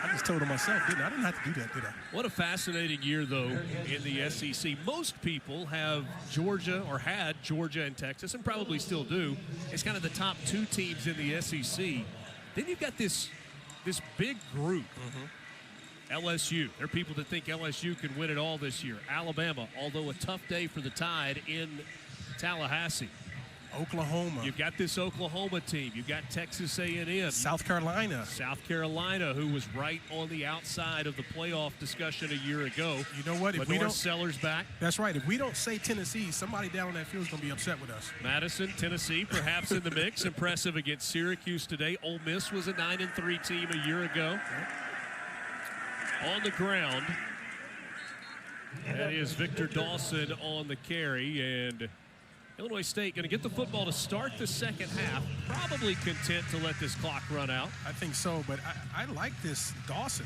I just told him myself, didn't I? I didn't have to do that, did I? What a fascinating year, though, in the SEC. Most people have Georgia or had Georgia and Texas, and probably still do. It's kind of the top 2 teams in the SEC. Then you've got this big group. LSU. There are people that think LSU can win it all this year. Alabama, although a tough day for the Tide in Tallahassee. Oklahoma. You've got this Oklahoma team. You've got Texas A&M. South Carolina. South Carolina, who was right on the outside of the playoff discussion a year ago. You know what? If we don't, Sellers back. That's right. If we don't say Tennessee, somebody down on that field is going to be upset with us. Madison, Tennessee, perhaps in the mix. Impressive against Syracuse today. Ole Miss was a 9-3 team a year ago. On the ground, that is Victor Dawson on the carry, and Illinois State going to get the football to start the second half, probably content to let this clock run out. I think so, but I like this Dawson.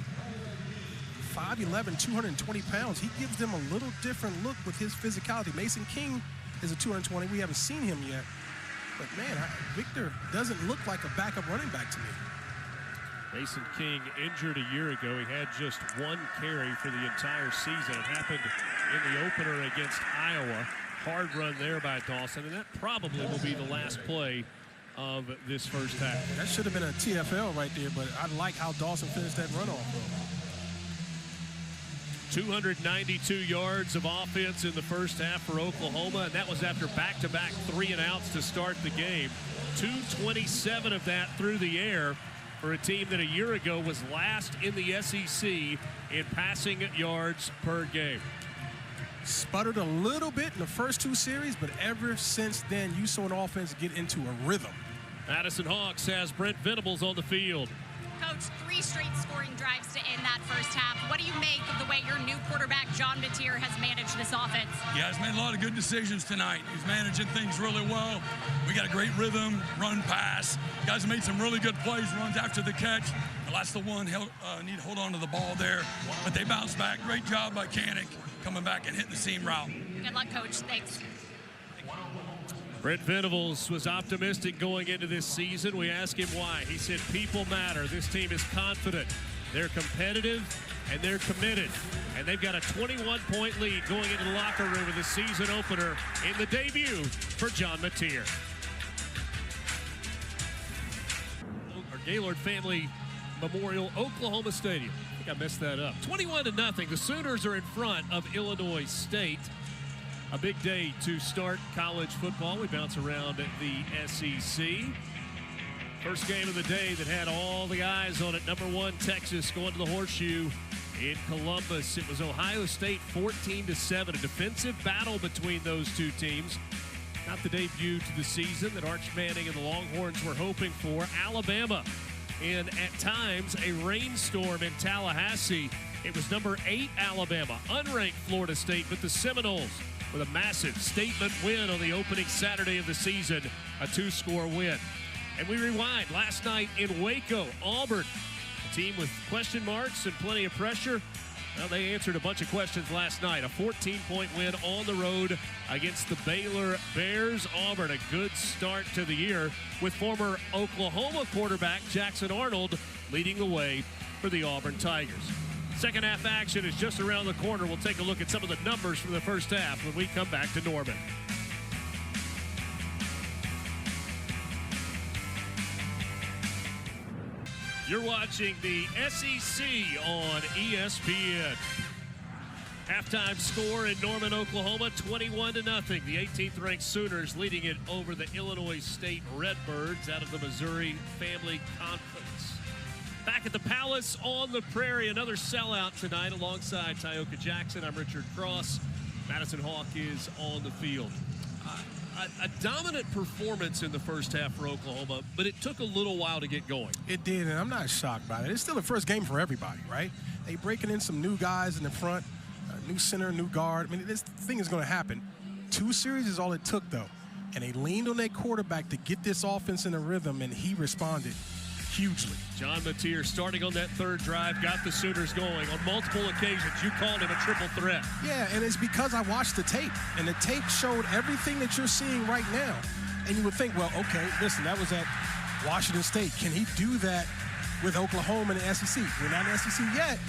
5'11", 220 pounds. He gives them a little different look with his physicality. Mason King is a 220. We haven't seen him yet. But, man, Victor doesn't look like a backup running back to me. Mason King injured a year ago. He had just 1 carry for the entire season. It happened in the opener against Iowa. Hard run there by Dawson, and that probably will be the last play of this first half. That should have been a TFL right there, but I like how Dawson finished that runoff. 292 yards of offense in the first half for Oklahoma, and that was after back-to-back 3-and-outs to start the game. 227 of that through the air for a team that a year ago was last in the SEC in passing yards per game. Sputtered a little bit in the first 2 series, but ever since then, you saw an offense get into a rhythm. Madison Hawks has Brent Venables on the field. Coach, 3 straight scoring drives to end that first half. What do you make of the way your new quarterback, John Mateer, has managed this offense? Yeah, he's made a lot of good decisions tonight. He's managing things really well. We got a great rhythm, run, pass. Guys have made some really good plays, runs after the catch. The last one need to hold on to the ball there, but they bounced back. Great job by Kanik coming back and hitting the seam route. Good luck, Coach. Thanks. Brent Venables was optimistic going into this season. We asked him why. He said, people matter. This team is confident. They're competitive, and they're committed. And they've got a 21-point lead going into the locker room of the season opener in the debut for John Mateer. Our Gaylord Family Memorial, Oklahoma Stadium. I think I messed that up. 21-0. The Sooners are in front of Illinois State. A big day to start college football. We bounce around the SEC. First game of the day that had all the eyes on it. Number 1, Texas going to the Horseshoe in Columbus. It was Ohio State 14-7. A defensive battle between those 2 teams. Not the debut to the season that Arch Manning and the Longhorns were hoping for. Alabama in, at times, a rainstorm in Tallahassee. It was number 8 Alabama, unranked Florida State, but the Seminoles with a massive statement win on the opening Saturday of the season, a 2-score win. And we rewind. Last night in Waco, Auburn, a team with question marks and plenty of pressure. Well, they answered a bunch of questions last night. A 14-point win on the road against the Baylor Bears. Auburn, a good start to the year with former Oklahoma quarterback Jackson Arnold leading the way for the Auburn Tigers. Second half action is just around the corner. We'll take a look at some of the numbers from the first half when we come back to Norman. You're watching the SEC on ESPN. Halftime score in Norman, Oklahoma, 21-0. The 18th-ranked Sooners leading it over the Illinois State Redbirds out of the Missouri Family Conference. Back at the Palace on the Prairie, another sellout tonight alongside Tyoka Jackson. I'm Richard Cross. Madison Hawk is on the field. A dominant performance in the first half for Oklahoma, but it took a little while to get going. It did, and I'm not shocked by it. It's still the first game for everybody, right? They breaking in some new guys in the front, new center, new guard. I mean, this thing is going to happen. 2 series is all it took, though. And they leaned on their quarterback to get this offense in a rhythm, and he responded hugely. John Mateer starting on that third drive, got the Sooners going. On multiple occasions, you called him a triple threat. Yeah, and it's because I watched the tape, and the tape showed everything that you're seeing right now. And you would think, well, okay, listen, that was at Washington State. Can he do that with Oklahoma and the SEC? We're not in the SEC yet.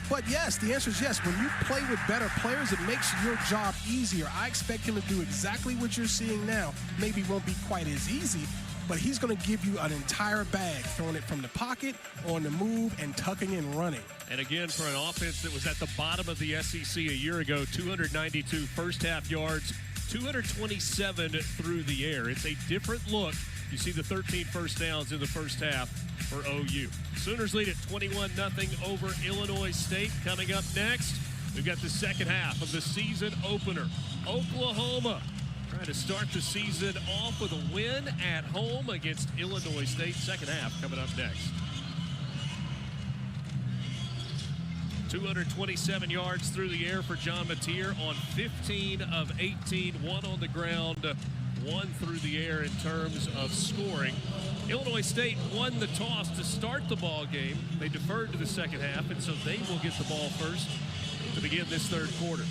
But yes, the answer is yes. When you play with better players, it makes your job easier. I expect him to do exactly what you're seeing now. Maybe won't be quite as easy, but he's going to give you an entire bag, throwing it from the pocket, on the move, and tucking and running. And again, for an offense that was at the bottom of the SEC a year ago, 292 first-half yards, 227 through the air. It's a different look. You see the 13 first downs in the first half for OU. Sooners lead at 21-0 over Illinois State. Coming up next, we've got the second half of the season opener. Oklahoma trying to start the season off with a win at home against Illinois State. Second half coming up next. 227 yards through the air for John Mateer on 15 of 18, 1 on the ground, 1 through the air in terms of scoring. Illinois State won the toss to start the ball game. They deferred to the second half, and so they will get the ball first to begin this third quarter.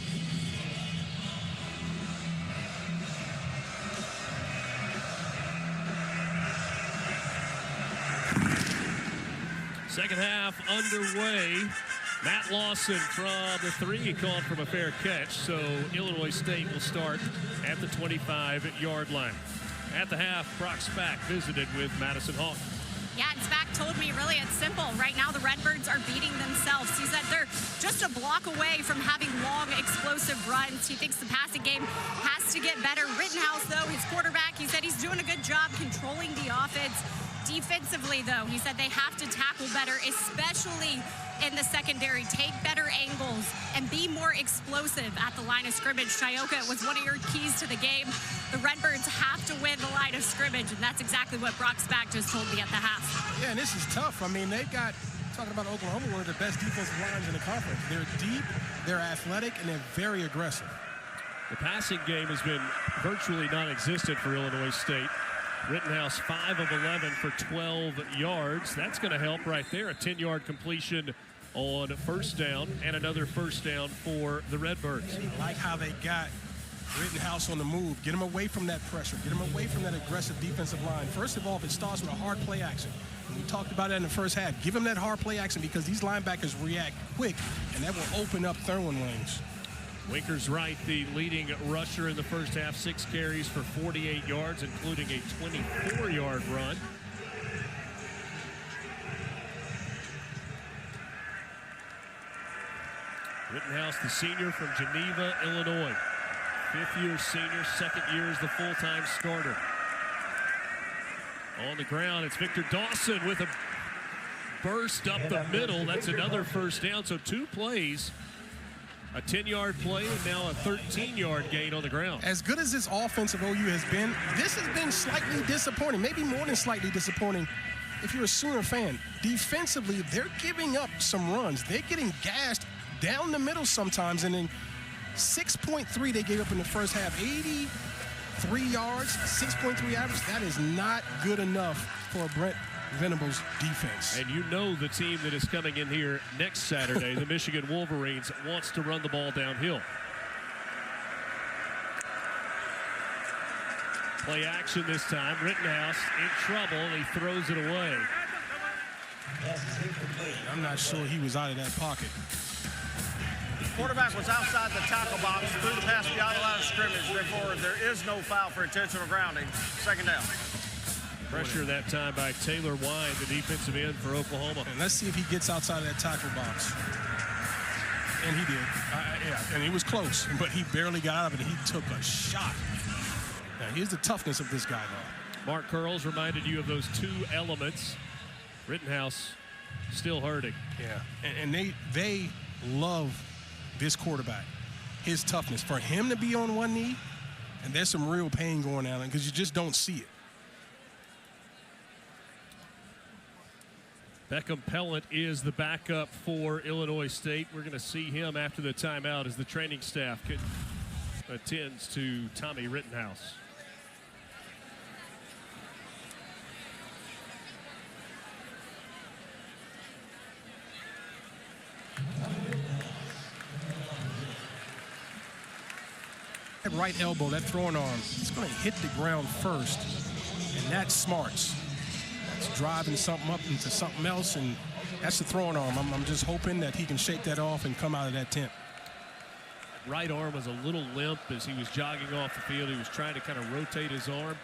Second half underway. Matt Lawson from the 3, he called from a fair catch, so Illinois State will start at the 25-yard line. At the half, Brock Spack visited with Madison Hawk. Yeah, and Spack told me really it's simple. Right now the Redbirds are beating themselves. He said they're just a block away from having long, explosive runs. He thinks the passing game has to get better. Rittenhouse, though, his quarterback, he said he's doing a good job controlling the offense. Defensively, though, he said they have to tackle better, especially in the secondary. Take better angles and be more explosive at the line of scrimmage. Tyoka was one of your keys to the game. The Redbirds have to win the line of scrimmage, and that's exactly what Brock Spack just told me at the half. Yeah, and this is tough. I mean, they've got, talking about Oklahoma, one of the best defensive lines in the conference. They're deep, they're athletic, and they're very aggressive. The passing game has been virtually non-existent for Illinois State. Rittenhouse 5 of 11 for 12 yards. That's going to help right there. A 10-yard completion on first down and another first down for the Redbirds. I like how they got Rittenhouse on the move. Get him away from that pressure. Get him away from that aggressive defensive line. First of all, if it starts with a hard play action, and we talked about that in the first half, give him that hard play action because these linebackers react quick, and that will open up throwing lanes. Winker's right, the leading rusher in the first half, 6 carries for 48 yards, including a 24-yard run. Rittenhouse, the senior from Geneva, Illinois. 5th-year senior, 2nd year as the full-time starter. On the ground, it's Victor Dawson with a burst up the middle. That's another first down, so 2 plays. A 10-yard play and now a 13-yard gain on the ground. As good as this offensive OU has been, this has been slightly disappointing, maybe more than slightly disappointing if you're a Sooner fan. Defensively, they're giving up some runs. They're getting gashed down the middle sometimes, and then 6.3 they gave up in the first half. 83 yards, 6.3 average. That is not good enough for Brent Venables' defense. And you know the team that is coming in here next Saturday, the Michigan Wolverines, wants to run the ball downhill. Play action this time. Rittenhouse in trouble. He throws it away. I'm not sure he was out of that pocket. Quarterback was outside the tackle box, threw the pass beyond the line of scrimmage. Therefore, there is no foul for intentional grounding. Second down. Pressure that time by Taylor Wine, the defensive end for Oklahoma. And let's see if he gets outside of that tackle box. And he did. Yeah, and it was close, but he barely got out of it. He took a shot. Now, here's the toughness of this guy, though. Mark Curls reminded you of those two elements. Rittenhouse still hurting. Yeah, and they love this quarterback, his toughness. For him to be on one knee, and there's some real pain going on because you just don't see it. Beckham Pellant is the backup for Illinois State. We're going to see him after the timeout as the training staff attends to Tommy Rittenhouse. That right elbow, that throwing arm, it's going to hit the ground first, and that's smarts. That's driving something up into something else, and that's the throwing arm. I'm just hoping that he can shake that off and come out of that tent. Right arm was a little limp as he was jogging off the field. He was trying to kind of rotate his arm.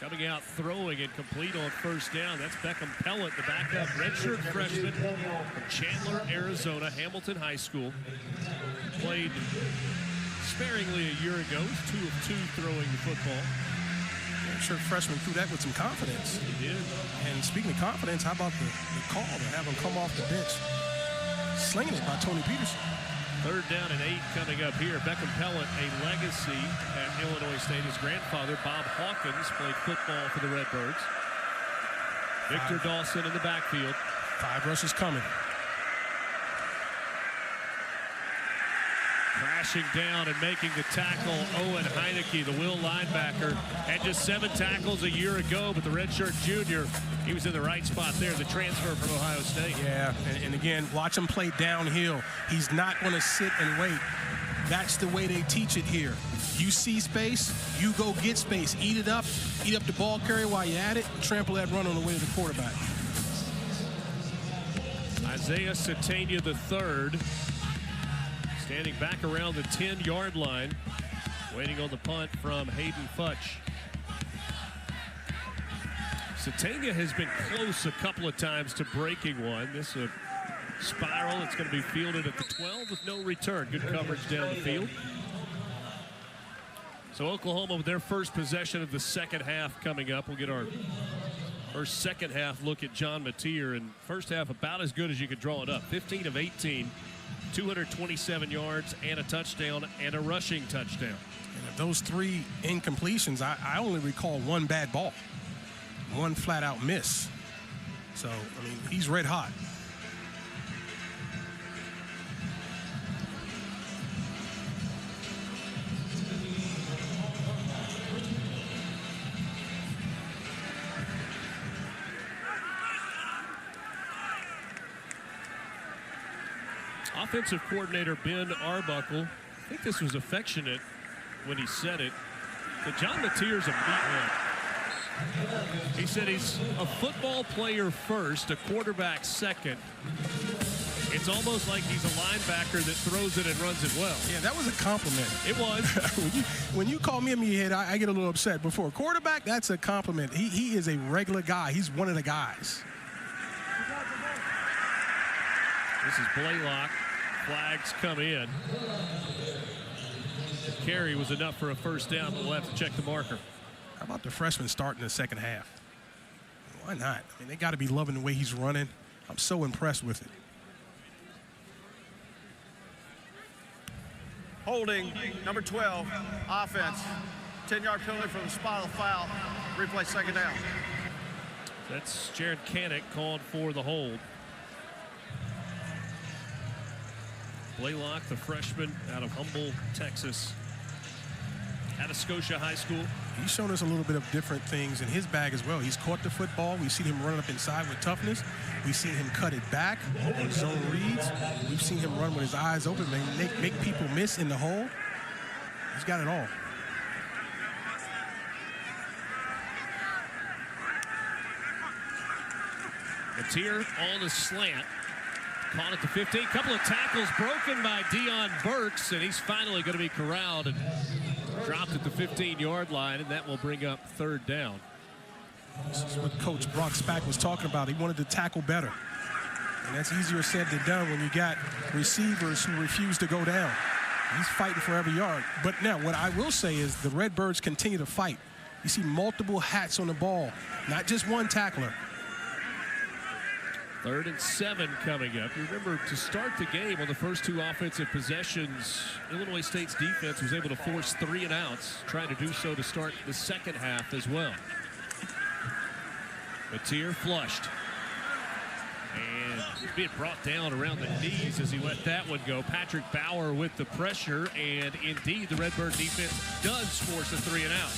Coming out, throwing, and complete on first down. That's Beckham Pellant, the backup redshirt freshman from Chandler, Arizona, Hamilton High School. Played sparingly a year ago. He's 2 of 2 throwing the football. Redshirt freshman threw that with some confidence. He did. And speaking of confidence, how about the call to have him come off the bench? Slinging it by Tony Peterson. 3rd down and 8 coming up here. Beckham Pellant, a legacy at Illinois State. His grandfather, Bob Hawkins, played football for the Redbirds. Victor Dawson in the backfield. 5 rushes coming. Crashing down and making the tackle, Owen Heineke, the Will linebacker. Had just 7 tackles a year ago, but the redshirt junior, he was in the right spot there, the transfer from Ohio State. Yeah, and again, watch him play downhill. He's not going to sit and wait. That's the way they teach it here. You see space, you go get space. Eat it up, eat up the ball carrier while you're at it, and trample that run on the way to the quarterback. Isaiah Satania III. Standing back around the 10-yard line, waiting on the punt from Hayden Futch. Satania has been close a couple of times to breaking one. This is a spiral. It's going to be fielded at the 12 with no return. Good coverage down the field. So Oklahoma with their first possession of the second half coming up. We'll get our first second half look at John Mateer. And first half about as good as you could draw it up. 15 of 18. 227 yards and a touchdown and a rushing touchdown. And of those 3 incompletions, I only recall 1 bad ball, 1 flat-out miss. So, I mean, he's red hot. Offensive coordinator Ben Arbuckle, I think this was affectionate when he said it, but John Mateer's a meathead. He said he's a football player first, a quarterback second. It's almost like he's a linebacker that throws it and runs it well. Yeah, that was a compliment. It was. when you call me a meathead, I get a little upset. But for a quarterback, that's a compliment. He is a regular guy. He's one of the guys. This is Blaylock. Flags come in. Carry was enough for a first down, but we'll have to check the marker. How about the freshman starting the second half? Why not? I mean, they got to be loving the way he's running. I'm so impressed with it. Holding, number 12, offense. 10-yard penalty for the spot of the foul. Replay 2nd down. That's Jared Canick called for the hold. Blaylock, the freshman out of Humble, Texas. Atascosa High School. He's shown us a little bit of different things in his bag as well. He's caught the football. We've seen him run up inside with toughness. We've seen him cut it back on zone reads. We've seen him run with his eyes open, make people miss in the hole. He's got it all. Mateer on the slant. Caught at the 15. Couple of tackles broken by Deion Burks, and he's finally going to be corralled and dropped at the 15-yard line, and that will bring up 3rd down. This is what Coach Brock Spack was talking about. He wanted to tackle better. And that's easier said than done when you got receivers who refuse to go down. He's fighting for every yard. But now what I will say is the Redbirds continue to fight. You see multiple hats on the ball, not just one tackler. 3rd and 7 coming up. Remember, to start the game on the first 2 offensive possessions, Illinois State's defense was able to force 3 and outs, trying to do so to start the second half as well. Mateer flushed. And he's being brought down around the knees as he let that one go. Patrick Bauer with the pressure, and indeed the Redbird defense does force a 3 and out.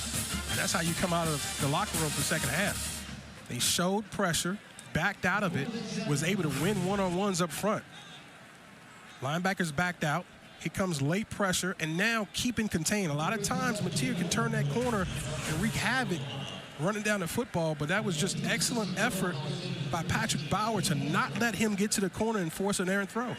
And that's how you come out of the locker room for the second half. They showed pressure, backed out of it, was able to win one-on-ones up front. Linebackers backed out. Here comes late pressure, and now keeping contained. A lot of times, Mateer can turn that corner and wreak havoc running down the football, but that was just excellent effort by Patrick Bauer to not let him get to the corner and force an errant throw.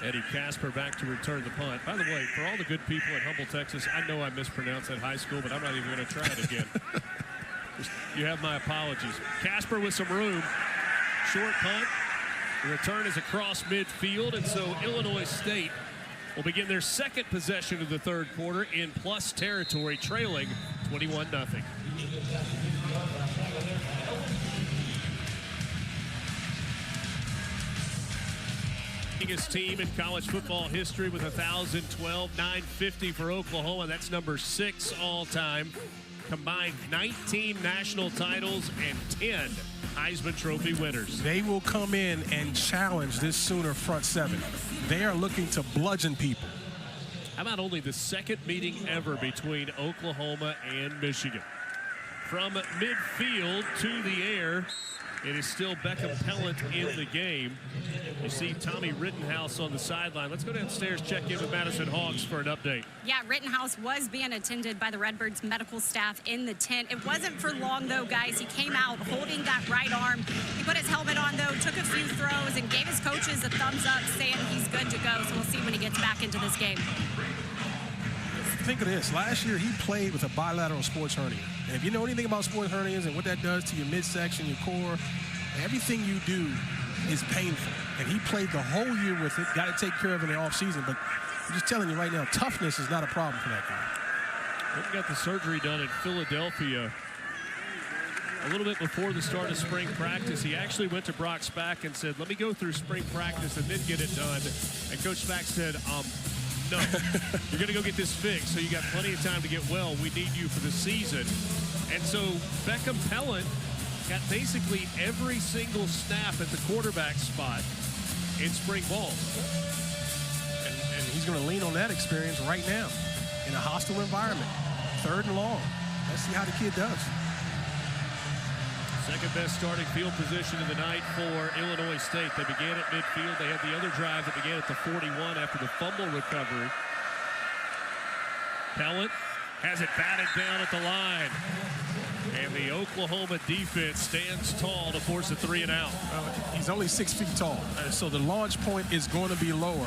Eddie Casper back to return the punt. By the way, for all the good people at Humble, Texas, I know I mispronounced that high school, but I'm not even going to try it again. You have my apologies. Casper with some room. Short punt. The return is across midfield, and so Illinois State will begin their second possession of the 3rd quarter in plus territory, trailing 21-0. Biggest team in college football history with 1,012, 950 for Oklahoma. That's number 6 all-time. Combined 19 national titles and 10 Heisman Trophy winners. They will come in and challenge this Sooner front 7. They are looking to bludgeon people. How about only the 2nd meeting ever between Oklahoma and Michigan? From midfield to the air, it is still Beckham Pellant in the game. You see Tommy Rittenhouse on the sideline. Let's go downstairs, check in with Madison Hawks for an update. Yeah, Rittenhouse was being attended by the Redbirds medical staff in the tent. It wasn't for long, though, guys. He came out holding that right arm. He put his helmet on, though, took a few throws, and gave his coaches a thumbs up, saying he's good to go. So we'll see when he gets back into this game. Think of this. Last year, he played with a bilateral sports hernia. And if you know anything about sports hernias and what that does to your midsection, your core, everything you do is painful. And he played the whole year with it. Got to take care of it in the offseason. But I'm just telling you right now, toughness is not a problem for that guy. He got the surgery done in Philadelphia a little bit before the start of spring practice. He actually went to Brock Spack and said, let me go through spring practice and then get it done. And Coach Spack said, no, you're going to go get this fixed, so you got plenty of time to get well. We need you for the season. And so Beckham Pellant got basically every single snap at the quarterback spot in spring ball. And he's going to lean on that experience right now in a hostile environment. 3rd and long. Let's see how the kid does. Second best starting field position of the night for Illinois State. They began at midfield. They had the other drive that began at the 41 after the fumble recovery. Pellant has it batted down at the line. And the Oklahoma defense stands tall to force a 3 and out. He's only 6 feet tall, so the launch point is going to be lower.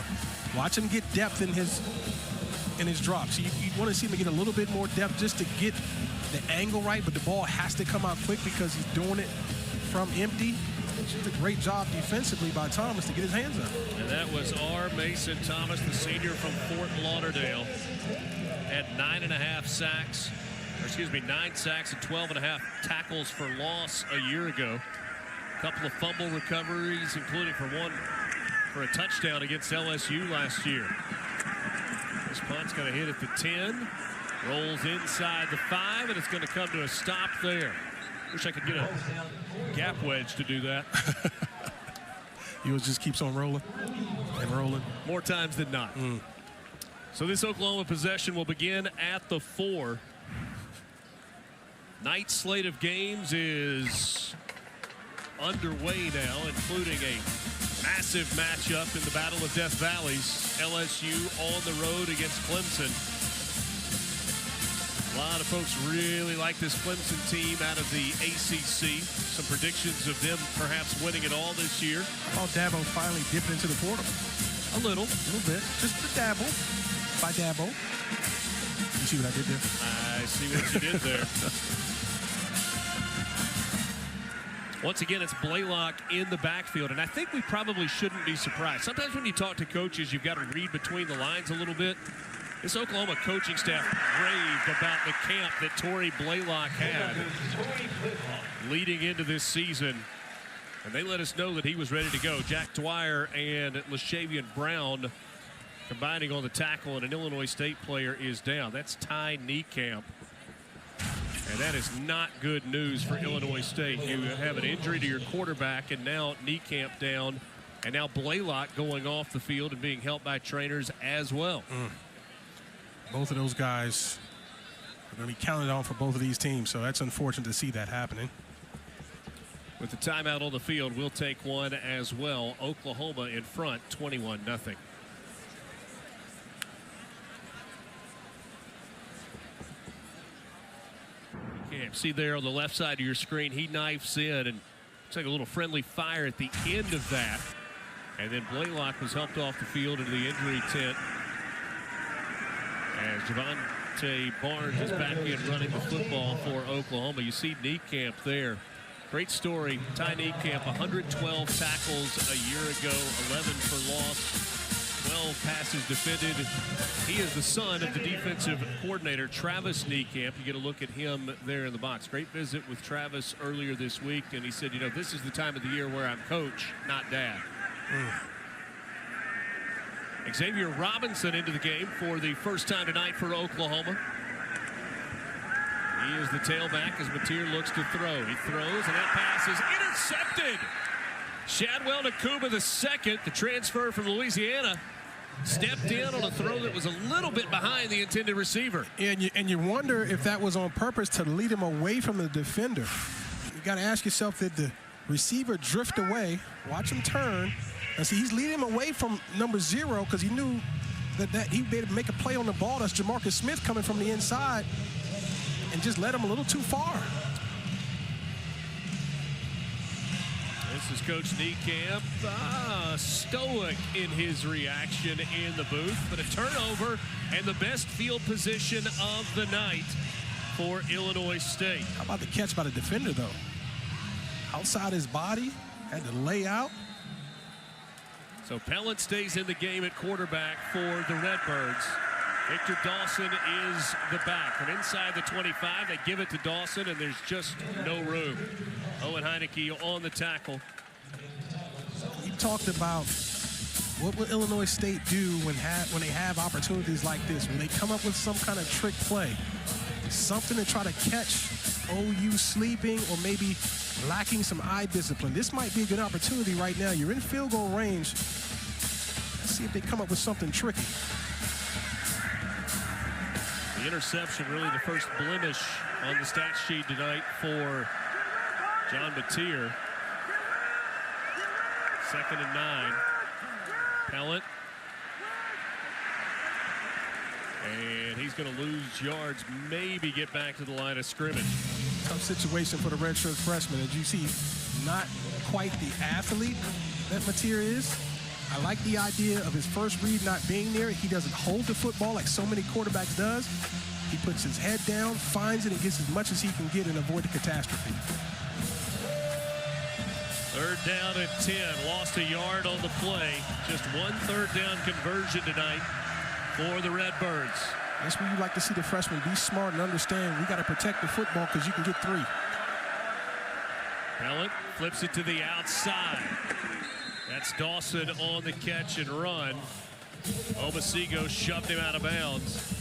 Watch him get depth in his drops. You want to see him get a little bit more depth just to get the angle right, but the ball has to come out quick because he's doing it from empty. It's just a great job defensively by Thomas to get his hands up. And that was R. Mason Thomas, the senior from Fort Lauderdale. Had 9 sacks and 12.5 tackles for loss a year ago. A couple of fumble recoveries, including for a touchdown against LSU last year. This punt's going to hit at the 10. Rolls inside the 5, and it's going to come to a stop there. Wish I could get a gap wedge to do that. He just keeps on rolling and rolling. More times than not. So this Oklahoma possession will begin at the 4. Night slate of games is underway now, including a massive matchup in the Battle of Death Valleys. LSU on the road against Clemson. A lot of folks really like this Clemson team out of the ACC. Some predictions of them perhaps winning it all this year. I thought Dabo finally dipped into the portal. A little bit. Just a dabble. By Dabo. You see what I did there? I see what you did there. Once again, it's Blaylock in the backfield, and I think we probably shouldn't be surprised. Sometimes when you talk to coaches, you've got to read between the lines a little bit. This Oklahoma coaching staff raved about the camp that Torrey Blaylock had leading into this season, and they let us know that he was ready to go. Jack Dwyer and LaShavian Brown combining on the tackle, and an Illinois State player is down. That's Ty Niekamp. And that is not good news for Illinois State. You have an injury to your quarterback, and now Niekamp down, and now Blaylock going off the field and being helped by trainers as well. Both of those guys are going to be counted on for both of these teams, so that's unfortunate to see that happening. With the timeout on the field, we'll take one as well. Oklahoma in front, 21-0. See there on the left side of your screen, he knifes in, and looks like a little friendly fire at the end of that. And then Blaylock was helped off the field into the injury tent as Javonte Barnes is back in running the football for Oklahoma. You see Niekamp there. Great story. Ty Niekamp, 112 tackles a year ago, 11 for loss. 12 passes defended. He is the son of the defensive coordinator, Travis Niekamp. You get a look at him there in the box. Great visit with Travis earlier this week, and he said, you know, this is the time of the year where I'm coach, not dad. Xavier Robinson into the game for the first time tonight for Oklahoma. He is the tailback as Mateer looks to throw. He throws, and that pass is intercepted. Shadwell Nakuba II, the transfer from Louisiana, stepped in on a throw that was a little bit behind the intended receiver. And you wonder if that was on purpose to lead him away from the defender. You got to ask yourself, did the receiver drift away? Watch him turn. And see, he's leading him away from number 0 because he knew that he'd be able to make a play on the ball. That's Jamarcus Smith coming from the inside and just led him a little too far. This is Coach Niekamp, stoic in his reaction in the booth, but a turnover and the best field position of the night for Illinois State. How about the catch by the defender, though? Outside his body, had to lay out. So Pellant stays in the game at quarterback for the Redbirds. Victor Dawson is the back. From inside the 25, they give it to Dawson, and there's just no room. Owen Heineke on the tackle. We talked about what will Illinois State do when they have opportunities like this, when they come up with some kind of trick play, something to try to catch OU sleeping or maybe lacking some eye discipline. This might be a good opportunity right now. You're in field goal range. Let's see if they come up with something tricky. The interception, really the first blemish on the stat sheet tonight for John Mateer. 2nd and 9. Pellant. And he's going to lose yards, maybe get back to the line of scrimmage. Tough situation for the redshirt freshman. As you see, not quite the athlete that Mateer is. I like the idea of his first read not being there. He doesn't hold the football like so many quarterbacks does. He puts his head down, finds it, and gets as much as he can get and avoid the catastrophe. 3rd down and 10. Lost a yard on the play. Just one 3rd down conversion tonight for the Redbirds. That's where you like to see the freshmen be smart and understand we got to protect the football because you can get 3. Pellant flips it to the outside. That's Dawson on the catch and run. Omasigo shoved him out of bounds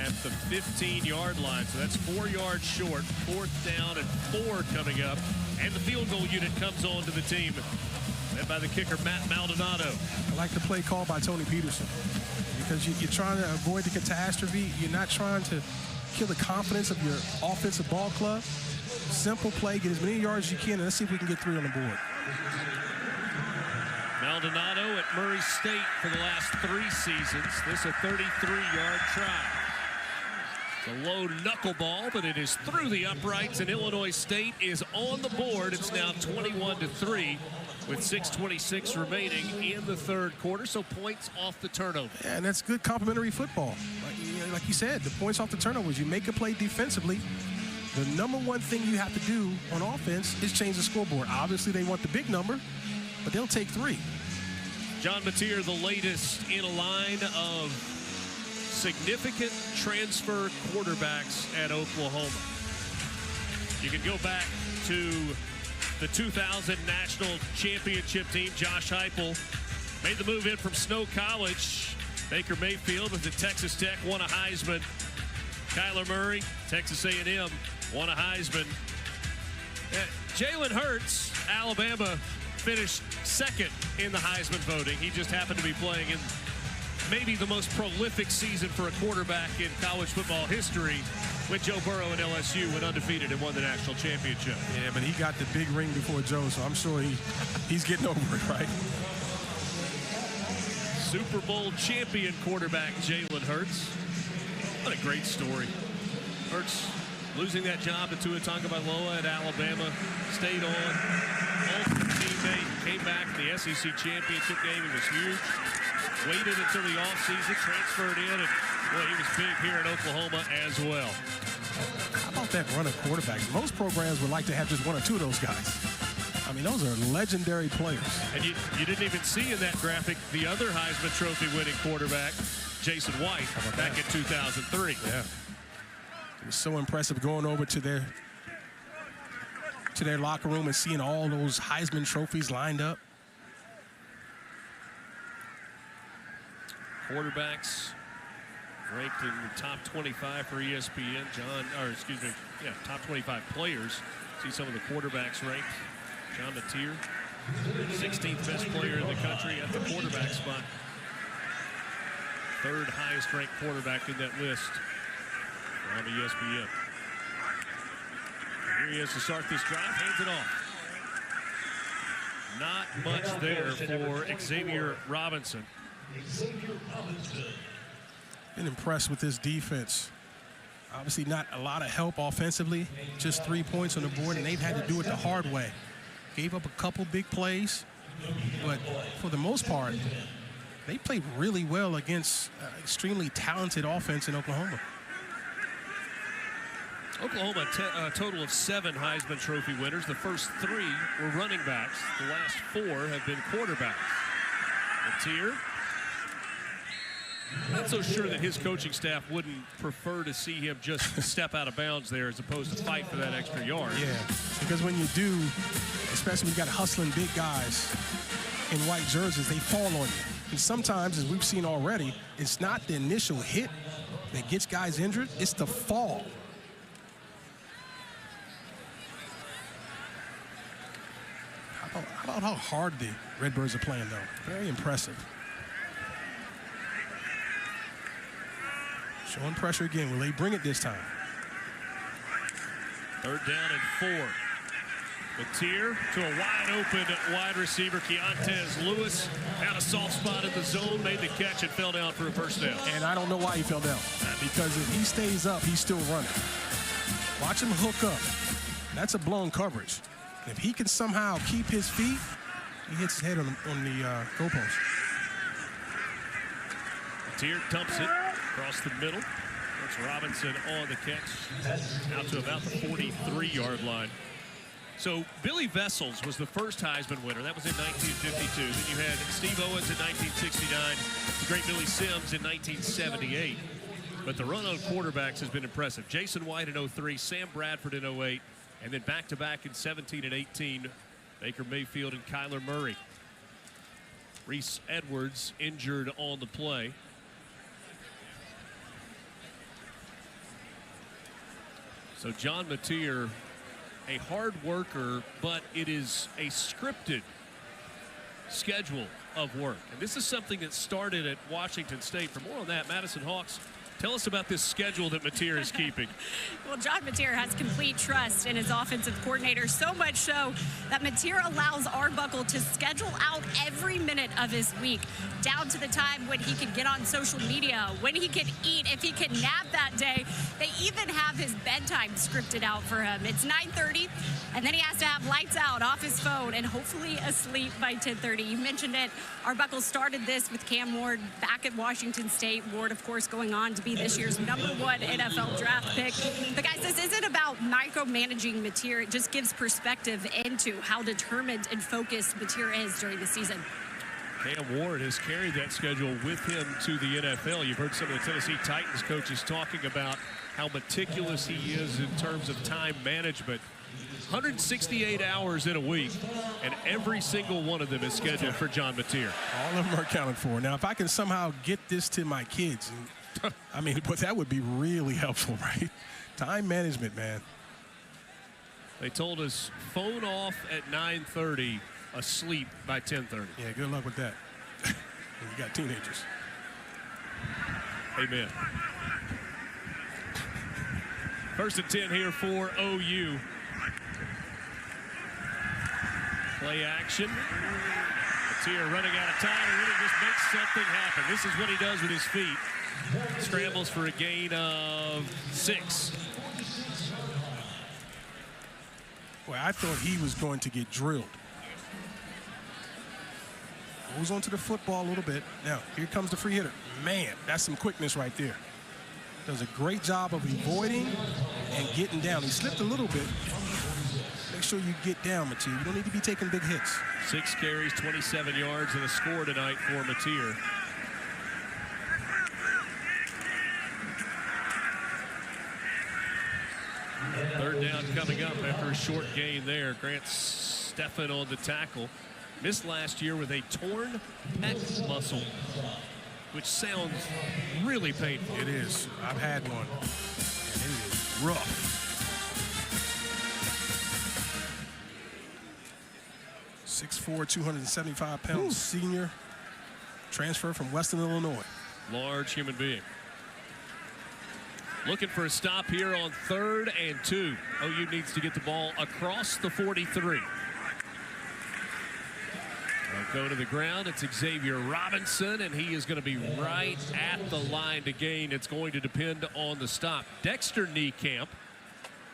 at the 15-yard line. So that's 4 yards short. 4th down and 4 coming up. And the field goal unit comes on to the team, led by the kicker, Matt Maldonado. I like the play called by Tony Peterson because you're trying to avoid the catastrophe. You're not trying to kill the confidence of your offensive ball club. Simple play, get as many yards as you can, and let's see if we can get 3 on the board. Maldonado at Murray State for the last 3 seasons. This a 33-yard try. It's a low knuckleball, but it is through the uprights, and Illinois State is on the board. It's now 21-3 with 6:26 remaining in the 3rd quarter, so points off the turnover. Yeah, and that's good complimentary football. Like you said, the points off the turnovers. You make a play defensively, the number one thing you have to do on offense is change the scoreboard. Obviously, they want the big number, but they'll take 3. John Mateer, the latest in a line of significant transfer quarterbacks at Oklahoma. You can go back to the 2000 National Championship team. Josh Heupel made the move in from Snow College. Baker Mayfield was at Texas Tech, won a Heisman. Kyler Murray, Texas A&M, won a Heisman. Jalen Hurts, Alabama, finished second in the Heisman voting. He just happened to be playing in maybe the most prolific season for a quarterback in college football history when Joe Burrow and LSU went undefeated and won the national championship. Yeah, but he got the big ring before Joe, so I'm sure he's getting over it, right? Super Bowl champion quarterback Jalen Hurts. What a great story. Hurts losing that job to Tua Tagovailoa at Alabama, stayed on, ultimate teammate, came back to the SEC championship game. He was huge. Waited until the offseason, transferred in, and boy, he was big here in Oklahoma as well. How about that run of quarterbacks? Most programs would like to have just 1 or 2 of those guys. I mean, those are legendary players. And you didn't even see in that graphic the other Heisman Trophy winning quarterback, Jason White, back in 2003. Yeah. It was so impressive going over to their locker room and seeing all those Heisman trophies lined up. Quarterbacks ranked in the top 25 for ESPN. Top 25 players. See some of the quarterbacks ranked. John Mateer, 16th best player in the country at the quarterback spot. 3rd highest ranked quarterback in that list on ESPN. And here he is to start this drive, hands it off. Not much there for Xavier Robinson. Been impressed with this defense. Obviously not a lot of help offensively, just 3 points on the board, and they've had to do it the hard way. Gave up a couple big plays, but for the most part, they played really well against extremely talented offense in Oklahoma. Oklahoma, a total of 7 Heisman Trophy winners. The first 3 were running backs. The last 4 have been quarterbacks. Mateer, not so sure that his coaching staff wouldn't prefer to see him just step out of bounds there as opposed to fight for that extra yard. Yeah, because when you do, especially when you got hustling big guys in white jerseys, they fall on you. And sometimes, as we've seen already, it's not the initial hit that gets guys injured, it's the fall. How about how hard the Redbirds are playing, though? Very impressive. Showing pressure again. Will they bring it this time? 3rd down and 4. Mateer to a wide open wide receiver. Keontez Lewis had a soft spot in the zone, made the catch, and fell down for a first down. And I don't know why he fell down. Because if he stays up, he's still running. Watch him hook up. That's a blown coverage. If he can somehow keep his feet, he hits his head on the goalpost. Mateer dumps it across the middle. That's Robinson on the catch. Out to about the 43-yard line. So Billy Vessels was the first Heisman winner. That was in 1952. Then you had Steve Owens in 1969, the great Billy Sims in 1978. But the run on quarterbacks has been impressive. Jason White in 03, Sam Bradford in 08, and then back-to-back in 17 and 18, Baker Mayfield and Kyler Murray. Reese Edwards injured on the play. So John Mateer, a hard worker, but it is a scripted schedule of work. And this is something that started at Washington State. For more on that, Madison Hawks, tell us about this schedule that Mateer is keeping. Well, John Mateer has complete trust in his offensive coordinator, so much so that Mateer allows Arbuckle to schedule out every minute of his week, down to the time when he can get on social media, when he can eat, if he can nap that day. They even have his bedtime scripted out for him. It's 9:30, and then he has to have lights out off his phone and hopefully asleep by 10:30. You mentioned it. Arbuckle started this with Cam Ward back at Washington State. Ward, of course, going on to be be this year's #1 NFL draft pick. But guys, this isn't about micromanaging Mateer. It just gives perspective into how determined and focused Mateer is during the season. Cam Ward has carried that schedule with him to the NFL. You've heard some of the Tennessee Titans coaches talking about how meticulous he is in terms of time management. 168 hours in a week, and every single one of them is scheduled for John Mateer. All of them are accounted for. Now, if I can somehow get this to my kids, I mean, but that would be really helpful, right? Time management, man. They told us phone off at 9:30, asleep by 10:30. Yeah, good luck with that. You got teenagers. Amen. First and 10 here for OU. Play action. Mateer running out of time and really just makes something happen. This is what he does with his feet. Scrambles for a gain of 6. Well, I thought he was going to get drilled. Goes onto the football a little bit. Now, here comes the free hitter. Man, that's some quickness right there. Does a great job of avoiding and getting down. He slipped a little bit. Make sure you get down, Mateer. You don't need to be taking big hits. 6 carries, 27 yards, and a score tonight for Mateer. Third down coming up after a short gain there. Grant Steffen on the tackle. Missed last year with a torn pec muscle, which sounds really painful. It is. I've had one. And it is rough. 6'4", 275-pound senior. Transfer from Western Illinois. Large human being. Looking for a stop here on 3rd and 2. OU needs to get the ball across the 43. They'll go to the ground. It's Xavier Robinson, and he is going to be right at the line to gain. It's going to depend on the stop. Dexter Niekamp,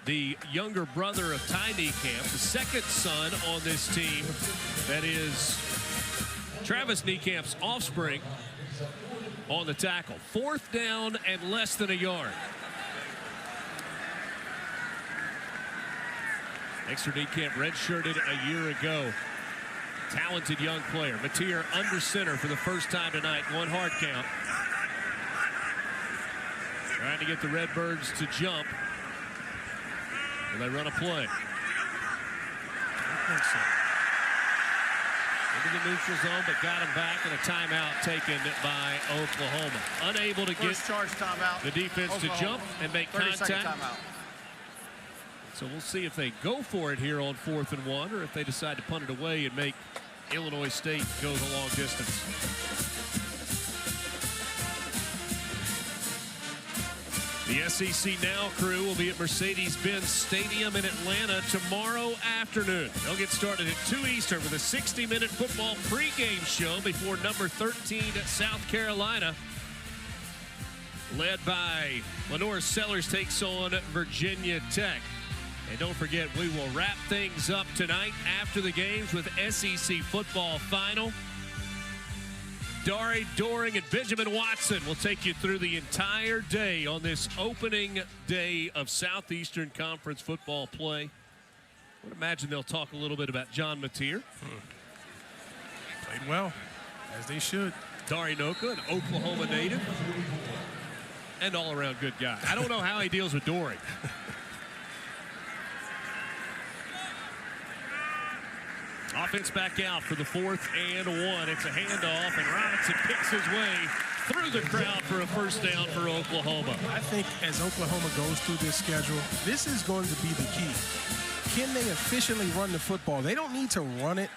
the younger brother of Ty Niekamp, the second son on this team that is Travis Niekamp's offspring, on the tackle. 4th down and less than a yard. Dexter Niekamp redshirted a year ago. Talented young player. Mateer under center for the first time tonight. One hard count. Trying to get the Redbirds to jump. And they run a play. Into the neutral zone, but got him back, and a timeout taken by Oklahoma. Unable to get Charge timeout. the defense Oklahoma. to jump and make 30-second contact. timeout. So we'll see if they go for it here on 4th and 1, or if they decide to punt it away and make Illinois State go the long distance. The SEC Now crew will be at Mercedes-Benz Stadium in Atlanta tomorrow afternoon. They'll get started at 2 Eastern with a 60-minute football pregame show before number 13 at South Carolina, led by Lenore Sellers, takes on Virginia Tech. And don't forget, we will wrap things up tonight after the games with SEC football final. Dari Doring and Benjamin Watson will take you through the entire day on this opening day of Southeastern Conference football play. I would imagine they'll talk a little bit about John Mateer. Played well, as they should. Dari Noka, an Oklahoma native, and all-around good guy. I don't know how he deals with Doring. Offense back out for the 4th and 1. It's a handoff, and Robinson picks his way through the crowd for a first down for Oklahoma. I think as Oklahoma goes through this schedule, this is going to be the key. Can they efficiently run the football? They don't need to run it,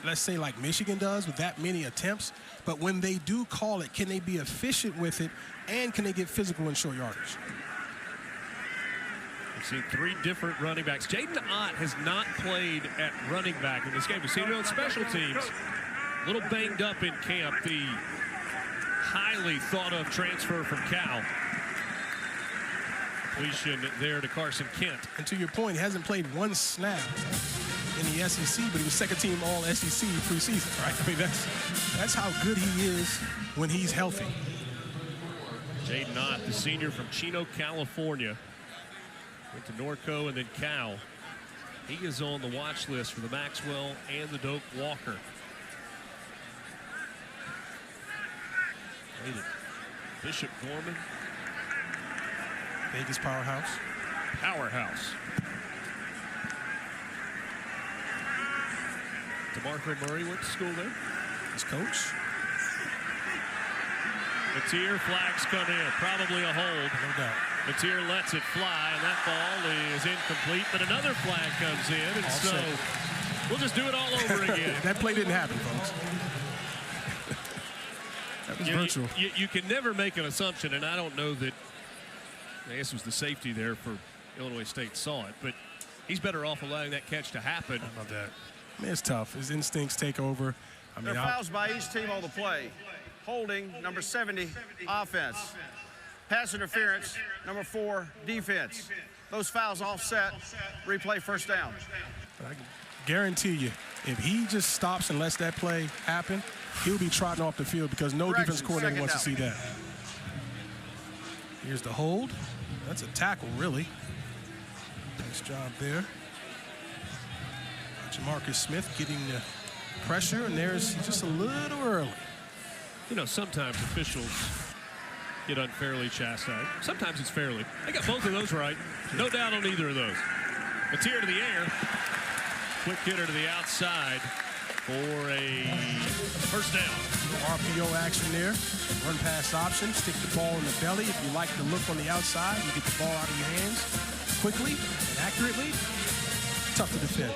let's say like Michigan does, with that many attempts. But when they do call it, can they be efficient with it, and can they get physical in short yardage? We've seen 3 different running backs. Jaden Ott has not played at running back in this game. We've seen him on special teams. A little banged up in camp. The highly thought-of transfer from Cal. Completion there to Carson Kent. And to your point, he hasn't played one snap in the SEC, but he was second-team All-SEC preseason, right? I mean, that's how good he is when he's healthy. Jaden Ott, the senior from Chino, California. Went to Norco and then Cal. He is on the watch list for the Maxwell and the Doak Walker. Bishop Gorman. Vegas powerhouse. Powerhouse. DeMarco Murray went to school there. His coach. Matier, flags come in. Probably a hold. No doubt. Matier lets it fly, and that ball is incomplete, but another flag comes in, and so we'll just do it all over again. That play didn't happen, folks. That was virtual. You can never make an assumption, and I don't know that, I guess it was the safety there for Illinois State saw it, but he's better off allowing that catch to happen. How about that? I mean, it's tough. His instincts take over. I mean, There are fouls by each team on the play. Holding, number 70, offense. Pass interference, number 4, defense. Those fouls offset, replay first down. I can guarantee you, if he just stops and lets that play happen, he'll be trotting off the field because no defense coordinator wants to see that. Here's the hold. That's a tackle, really. Nice job there. Jamarcus Smith getting the pressure, and there's just a little early. You know, sometimes officials get unfairly chastised. Sometimes it's fairly. They got both of those right. No doubt on either of those. Matier to the air. Quick hitter to the outside for a first down. RPO action there. Run pass option. Stick the ball in the belly. If you like the look on the outside, you get the ball out of your hands quickly and accurately. Tough to defend.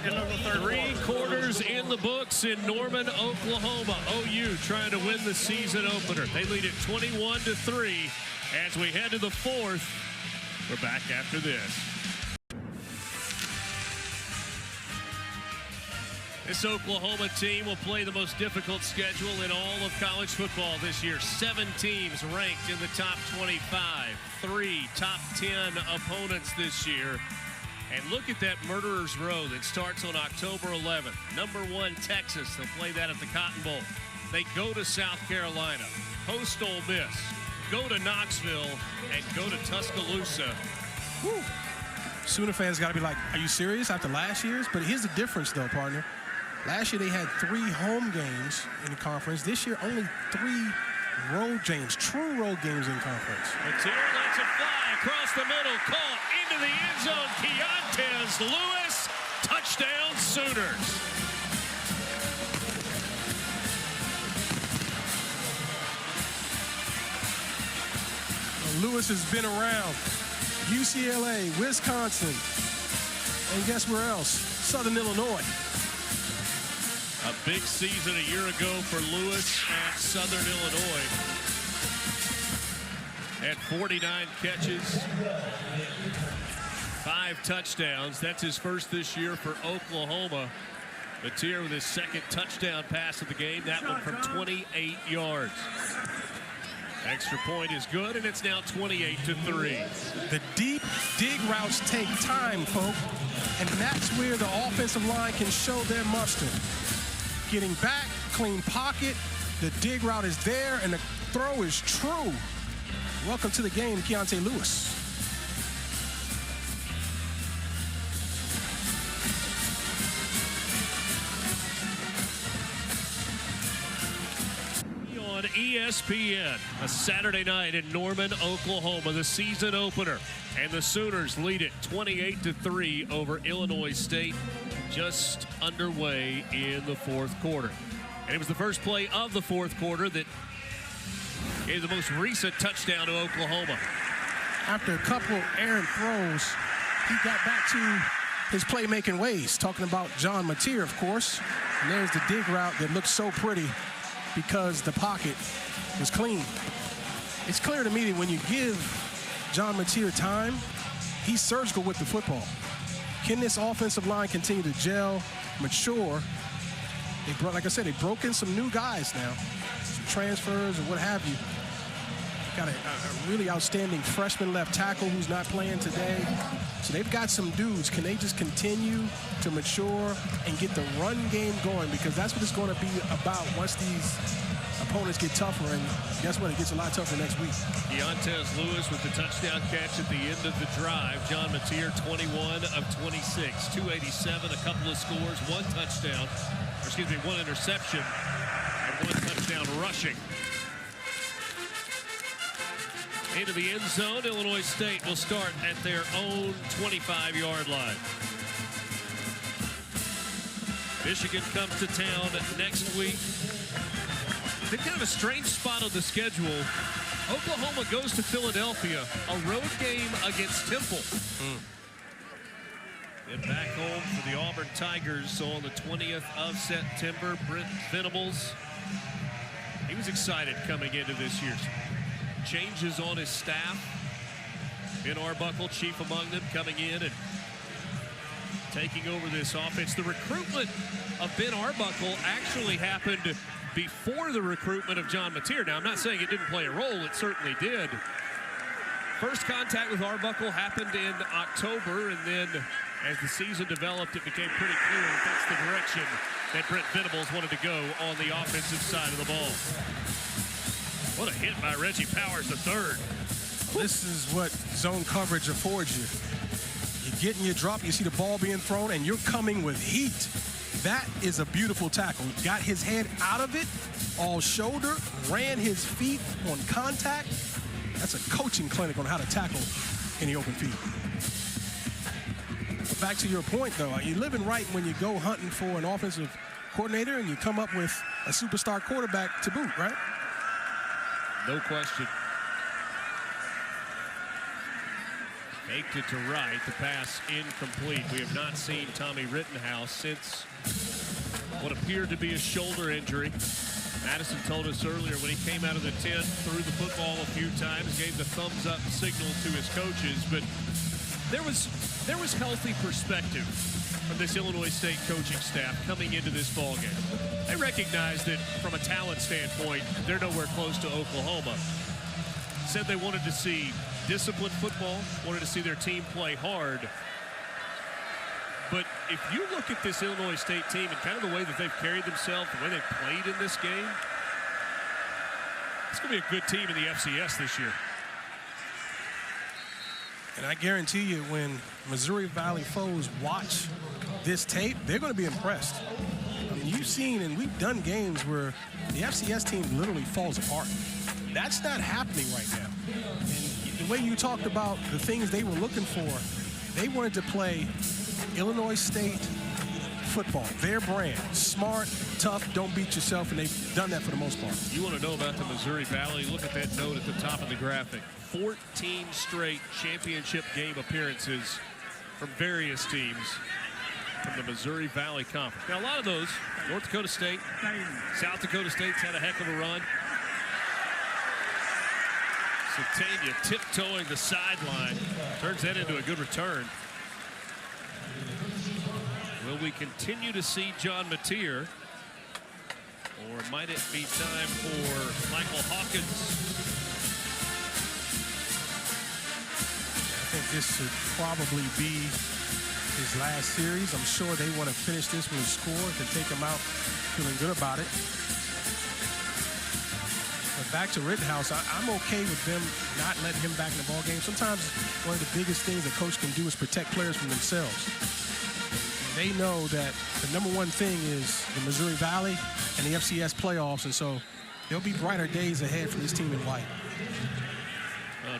3 quarters in the books in Norman, Oklahoma. OU trying to win the season opener. They lead it 21-3 as we head to the 4th. We're back after this. This Oklahoma team will play the most difficult schedule in all of college football this year. 7 teams ranked in the top 25. 3 top 10 opponents this year. And look at that Murderer's Row that starts on October 11th. Number 1, Texas. They'll play that at the Cotton Bowl. They go to South Carolina, host Ole Miss, go to Knoxville, and go to Tuscaloosa. Woo. Sooner fans got to be like, are you serious after last year's? But here's the difference, though, partner. Last year they had 3 home games in the conference. This year only 3 road games, true road games in conference. Matier lets it fly across the middle, caught into the end zone. Keontez Lewis, touchdown Sooners. Lewis has been around UCLA, Wisconsin, and guess where else? Southern Illinois. A big season a year ago for Lewis at Southern Illinois. Had 49 catches, 5 touchdowns. That's his first this year for Oklahoma. Matier with his 2nd touchdown pass of the game, that one from 28 yards. Extra point is good, and it's now 28-3. The deep dig routes take time, folks, and that's where the offensive line can show their mustard. Getting back, clean pocket, the dig route is there, and the throw is true. Welcome to the game, Keontae Lewis. On ESPN, a Saturday night in Norman, Oklahoma, the season opener. And the Sooners lead it 28-3 over Illinois State, just underway in the 4th quarter. And it was the first play of the 4th quarter that gave the most recent touchdown to Oklahoma. After a couple errant throws, he got back to his playmaking ways. Talking about John Matier, of course. And there's the dig route that looks so pretty because the pocket was clean. It's clear to me that when you give John Matier time, he's surgical with the football. Can this offensive line continue to gel, mature? Like I said, they broke in some new guys now, some transfers or what have you. got a really outstanding freshman left tackle who's not playing today. So they've got some dudes. Can they just continue to mature and get the run game going? Because that's what it's going to be about once these opponents get tougher. And guess what? It gets a lot tougher next week. Deontez Lewis with the touchdown catch at the end of the drive. John Mateer, 21 of 26, 287, a couple of scores, one touchdown, or excuse me, one interception, and one touchdown rushing. Into the end zone, Illinois State will start at their own 25-yard line. Michigan comes to town next week. They've kind of a strange spot on the schedule. Oklahoma goes to Philadelphia, a road game against Temple. And back home for the Auburn Tigers on the 20th of September. Brent Venables, he was excited coming into this year. Changes on his staff. Ben Arbuckle, chief among them, coming in and taking over this offense. The recruitment of Ben Arbuckle actually happened before the recruitment of John Mateer. Now, I'm not saying it didn't play a role. It certainly did. First contact with Arbuckle happened in October, and then as the season developed, it became pretty clear that that's the direction that Brent Venables wanted to go on the offensive side of the ball. What a hit by Reggie Powers III. This is what zone coverage affords you. You get in your drop, you see the ball being thrown, and you're coming with heat. That is a beautiful tackle. Got his head out of it, all shoulder, ran his feet on contact. That's a coaching clinic on how to tackle in the open field. But back to your point, though, you're living right when you go hunting for an offensive coordinator and you come up with a superstar quarterback to boot, right? No question. Faked it to right. The pass incomplete. We have not seen Tommy Rittenhouse since what appeared to be a shoulder injury. Madison told us earlier when he came out of the tent, threw the football a few times, gave the thumbs up signal to his coaches, but there was healthy perspective from this Illinois State coaching staff coming into this ballgame. They recognize that from a talent standpoint, they're nowhere close to Oklahoma. Said they wanted to see disciplined football, wanted to see their team play hard. But if you look at this Illinois State team and kind of the way that they've carried themselves, the way they've played in this game, it's going to be a good team in the FCS this year. And I guarantee you, when Missouri Valley foes watch this tape, they're going to be impressed. I mean, you've seen, and we've done games where the FCS team literally falls apart. That's not happening right now. And the way you talked about the things they were looking for, they wanted to play Illinois State football, their brand. Smart, tough, don't beat yourself, and they've done that for the most part. You want to know about the Missouri Valley? Look at that note at the top of the graphic. 14 straight championship game appearances from various teams from the Missouri Valley Conference. Now, a lot of those, North Dakota State, South Dakota State's had a heck of a run. Satania tiptoeing the sideline, turns that into a good return. Will we continue to see John Mateer, or might it be time for Michael Hawkins? I think this should probably be his last series. I'm sure they want to finish this with a score to take him out feeling good about it. But back to Rittenhouse, I'm okay with them not letting him back in the ballgame. Sometimes one of the biggest things a coach can do is protect players from themselves. They know that the number one thing is the Missouri Valley and the FCS playoffs, and so there'll be brighter days ahead for this team in white.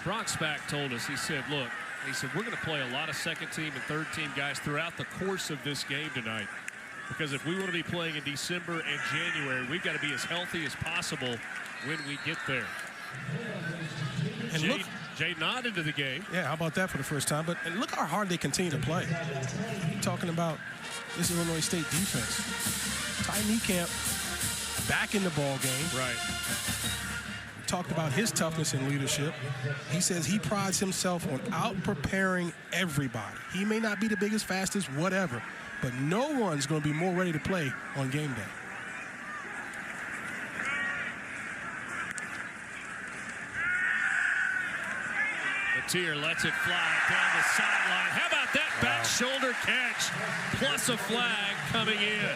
Brock Spack told us, he said, look, we're going to play a lot of second-team and third-team guys throughout the course of this game tonight, because if we want to be playing in December and January, we've got to be as healthy as possible when we get there. And Jay Nod into the game. Yeah, how about that for the first time? But and look how hard they continue to play. You're talking about this Illinois State defense. Ty Niekamp back in the ball game. Right. Talked about his toughness and leadership. He says he prides himself on out-preparing everybody. He may not be the biggest, fastest, whatever, but no one's going to be more ready to play on game day. Matier lets it fly down the sideline. How about that back shoulder catch plus a flag coming in?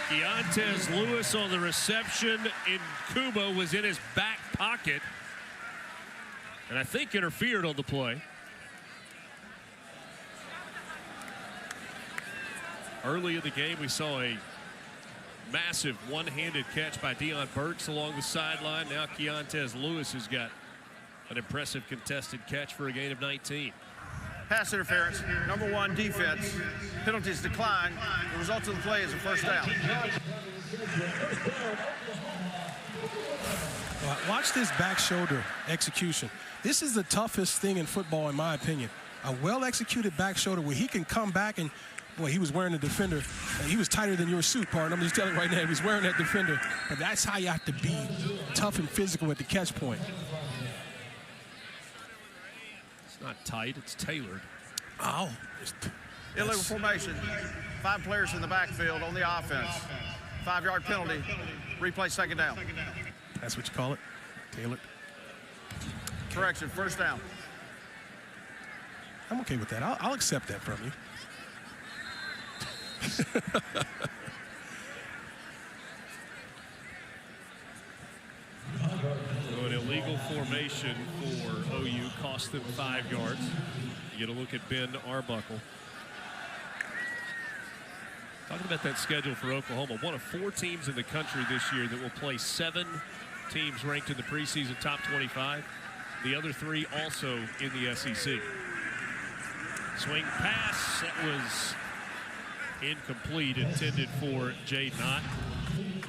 Keontez Lewis on the reception. Kuba was in his back pocket and I think interfered on the play. Early in the game, we saw a massive one-handed catch by Deion Burks along the sideline. Now Keontez Lewis has got an impressive contested catch for a gain of 19. Pass interference, number 1 defense. Penalties decline. The result of the play is a first down. Watch this back shoulder execution. This is the toughest thing in football, in my opinion. A well-executed back shoulder where he can come back and, boy, he was wearing the defender. He was tighter than your suit, partner. I'm just telling you right now, he was wearing that defender. But that's how you have to be tough and physical at the catch point. It's not tight, it's tailored. Oh. Illegal formation. 5 players in the backfield on the offense. 5-yard penalty. Replay second down. That's what you call it, tailored. Correction, first down. I'm okay with that. I'll accept that from you. So an illegal formation for OU cost them 5 yards. You get a look at Ben Arbuckle. Talking about that schedule for Oklahoma, one of 4 teams in the country this year that will play 7 teams ranked in the preseason top 25. The other 3 also in the SEC. Swing pass, that was incomplete, intended for Jaden Ott.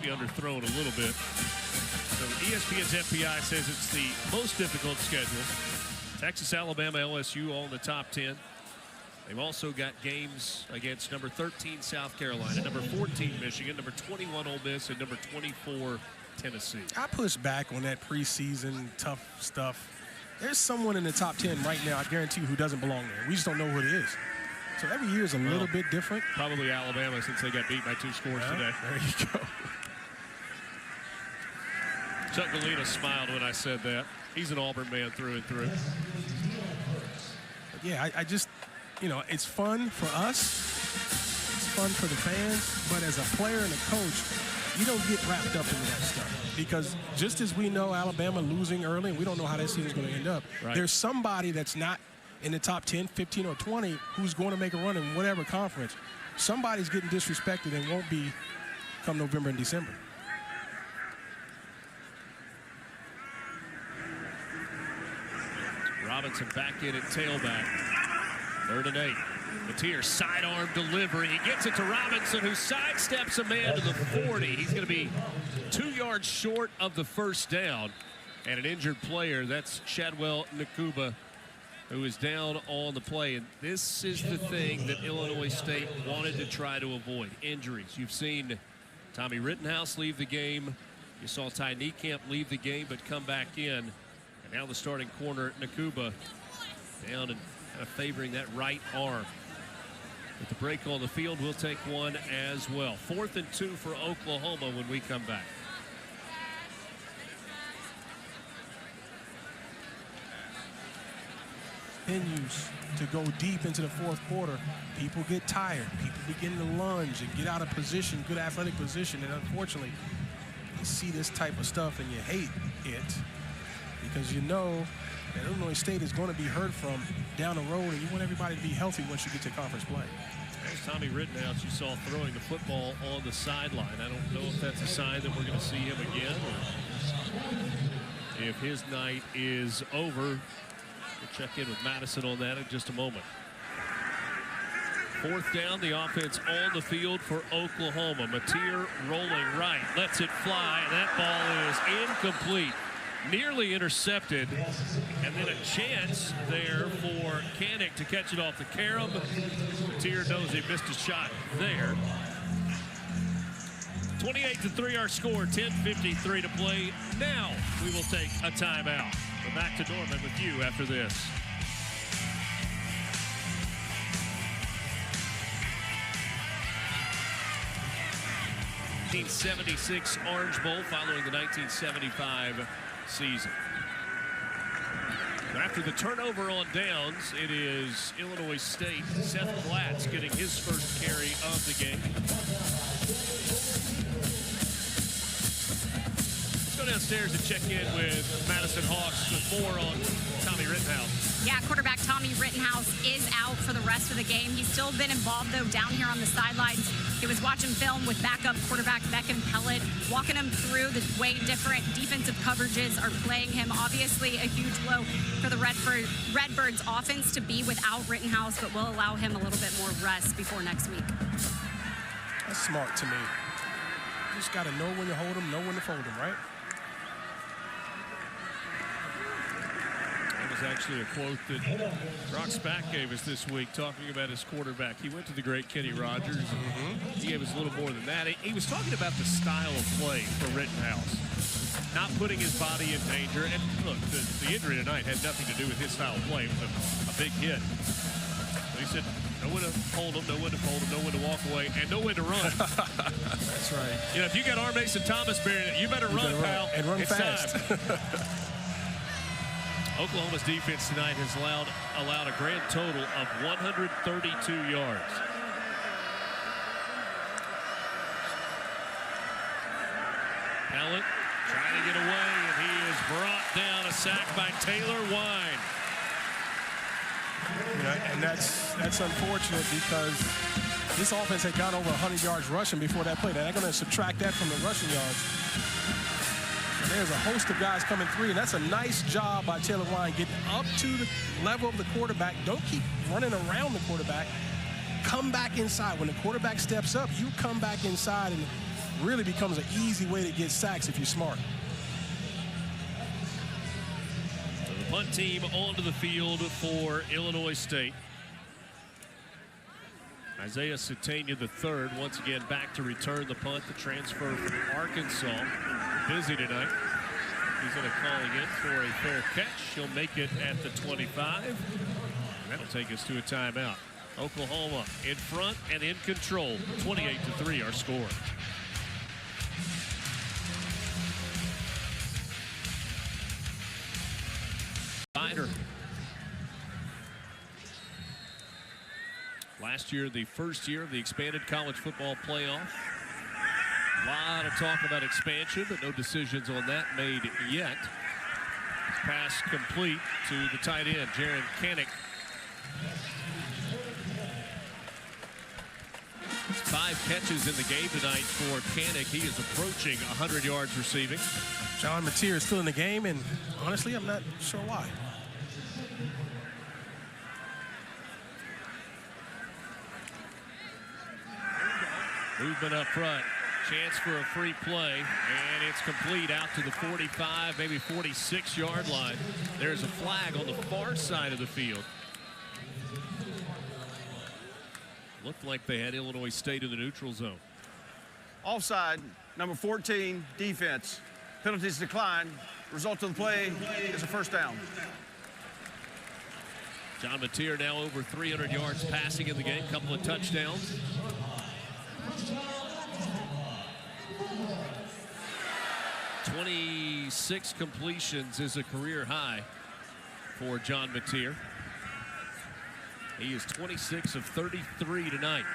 Be underthrown a little bit. So ESPN's FPI says it's the most difficult schedule. Texas, Alabama, LSU all in the top 10. They've also got games against number 13 South Carolina, number 14 Michigan, number 21 Ole Miss, and number 24 Tennessee. I push back on that preseason tough stuff. There's someone in the top 10 right now, I guarantee you, who doesn't belong there. We just don't know who it is. So every year is a little bit different. Probably Alabama, since they got beat by 2 scores today. There you go. Chuck Galena smiled when I said that. He's an Auburn man through and through. But yeah, I just, you know, it's fun for us. It's fun for the fans. But as a player and a coach, you don't get wrapped up into that stuff. Because just as we know Alabama losing early, and we don't know how that season's going to end up, there's somebody that's not in the top 10, 15, or 20 who's going to make a run in whatever conference. Somebody's getting disrespected and won't be come November and December. Robinson back in at tailback. 3rd and 8. Matier sidearm delivery. He gets it to Robinson, who sidesteps a man to the 40. He's going to be 2 yards short of the first down. And an injured player, that's Shadwell Nakuba, who is down on the play. And this is the thing that Illinois State wanted to try to avoid, injuries. You've seen Tommy Rittenhouse leave the game. You saw Ty Niekamp leave the game but come back in. And now the starting corner, Nakuba, down and kind of favoring that right arm. With the break on the field, we'll take one as well. 4th and 2 for Oklahoma when we come back. Continues to go deep into the 4th quarter. People get tired. People begin to lunge and get out of position, good athletic position. And unfortunately, you see this type of stuff and you hate it because you know that Illinois State is going to be heard from down the road, and you want everybody to be healthy once you get to conference play. There's Tommy Rittenhouse you saw throwing the football on the sideline. I don't know if that's a sign that we're going to see him again or if his night is over. We'll check in with Madison on that in just a moment. 4th down, the offense on the field for Oklahoma. Matier rolling right, lets it fly, and that ball is incomplete. Nearly intercepted, and then a chance there for Kanik to catch it off the carom. Matier knows he missed a shot there. 28-3 our score, 10:53 to play. Now we will take a timeout. We're back to Norman with you after this. The 1976 Orange Bowl following the 1975 season. After the turnover on downs, it is Illinois State. Seth Glatz getting his first carry of the game. Let's go downstairs and check in with Madison Hawks with more on Tommy Rittenhouse. Yeah, quarterback Tommy Rittenhouse is out for the rest of the game. He's still been involved, though, down here on the sidelines. He was watching film with backup quarterback Beckham Pellet, walking him through the way different defensive coverages are playing him. Obviously, a huge blow for the Redbirds offense to be without Rittenhouse, but will allow him a little bit more rest before next week. That's smart to me. You just got to know when to hold him, know when to fold him, right? Actually a quote that Brock Spack gave us this week talking about his quarterback. He went to the great Kenny Rogers. He gave us a little more than that. He was talking about the style of play for Rittenhouse, not putting his body in danger. And look, the injury tonight had nothing to do with his style of play. It was a big hit. But he said, know when to hold him, know when to fold him, know when to walk away, and know when to run. That's right. You know, if you got R. Mason Thomas bearing it, you better run, pal. And run it's fast. Oklahoma's defense tonight has allowed a grand total of 132 yards. Pellet trying to get away, and he is brought down. A sack by Taylor Wine. And that's unfortunate because this offense had got over 100 yards rushing before that play. They're going to subtract that from the rushing yards. There's a host of guys coming through, and that's a nice job by Taylor Wine getting up to the level of the quarterback. Don't keep running around the quarterback. Come back inside. When the quarterback steps up, you come back inside, and it really becomes an easy way to get sacks if you're smart. So the punt team onto the field for Illinois State. Isaiah Satania III once again back to return the punt. The transfer from Arkansas. Busy tonight. He's going to call again for a fair catch. He'll make it at the 25. And that'll take us to a timeout. Oklahoma in front and in control. 28-3 our score. Spider. Last year, the first year of the expanded college football playoff. A lot of talk about expansion, but no decisions on that made yet. Pass complete to the tight end, Jaron Kanik. 5 catches in the game tonight for Kanik. He is approaching 100 yards receiving. John Mateer is still in the game, and honestly, I'm not sure why. Movement up front. Chance for a free play, and it's complete out to the 45, maybe 46-yard line. There's a flag on the far side of the field. Looked like they had Illinois State in the neutral zone. Offside, number 14, defense. Penalties decline. Result of the play is a first down. John Mateer now over 300 yards passing in the game, couple of touchdowns. "26 completions is a career high for John Mateer. He is 26 of 33 tonight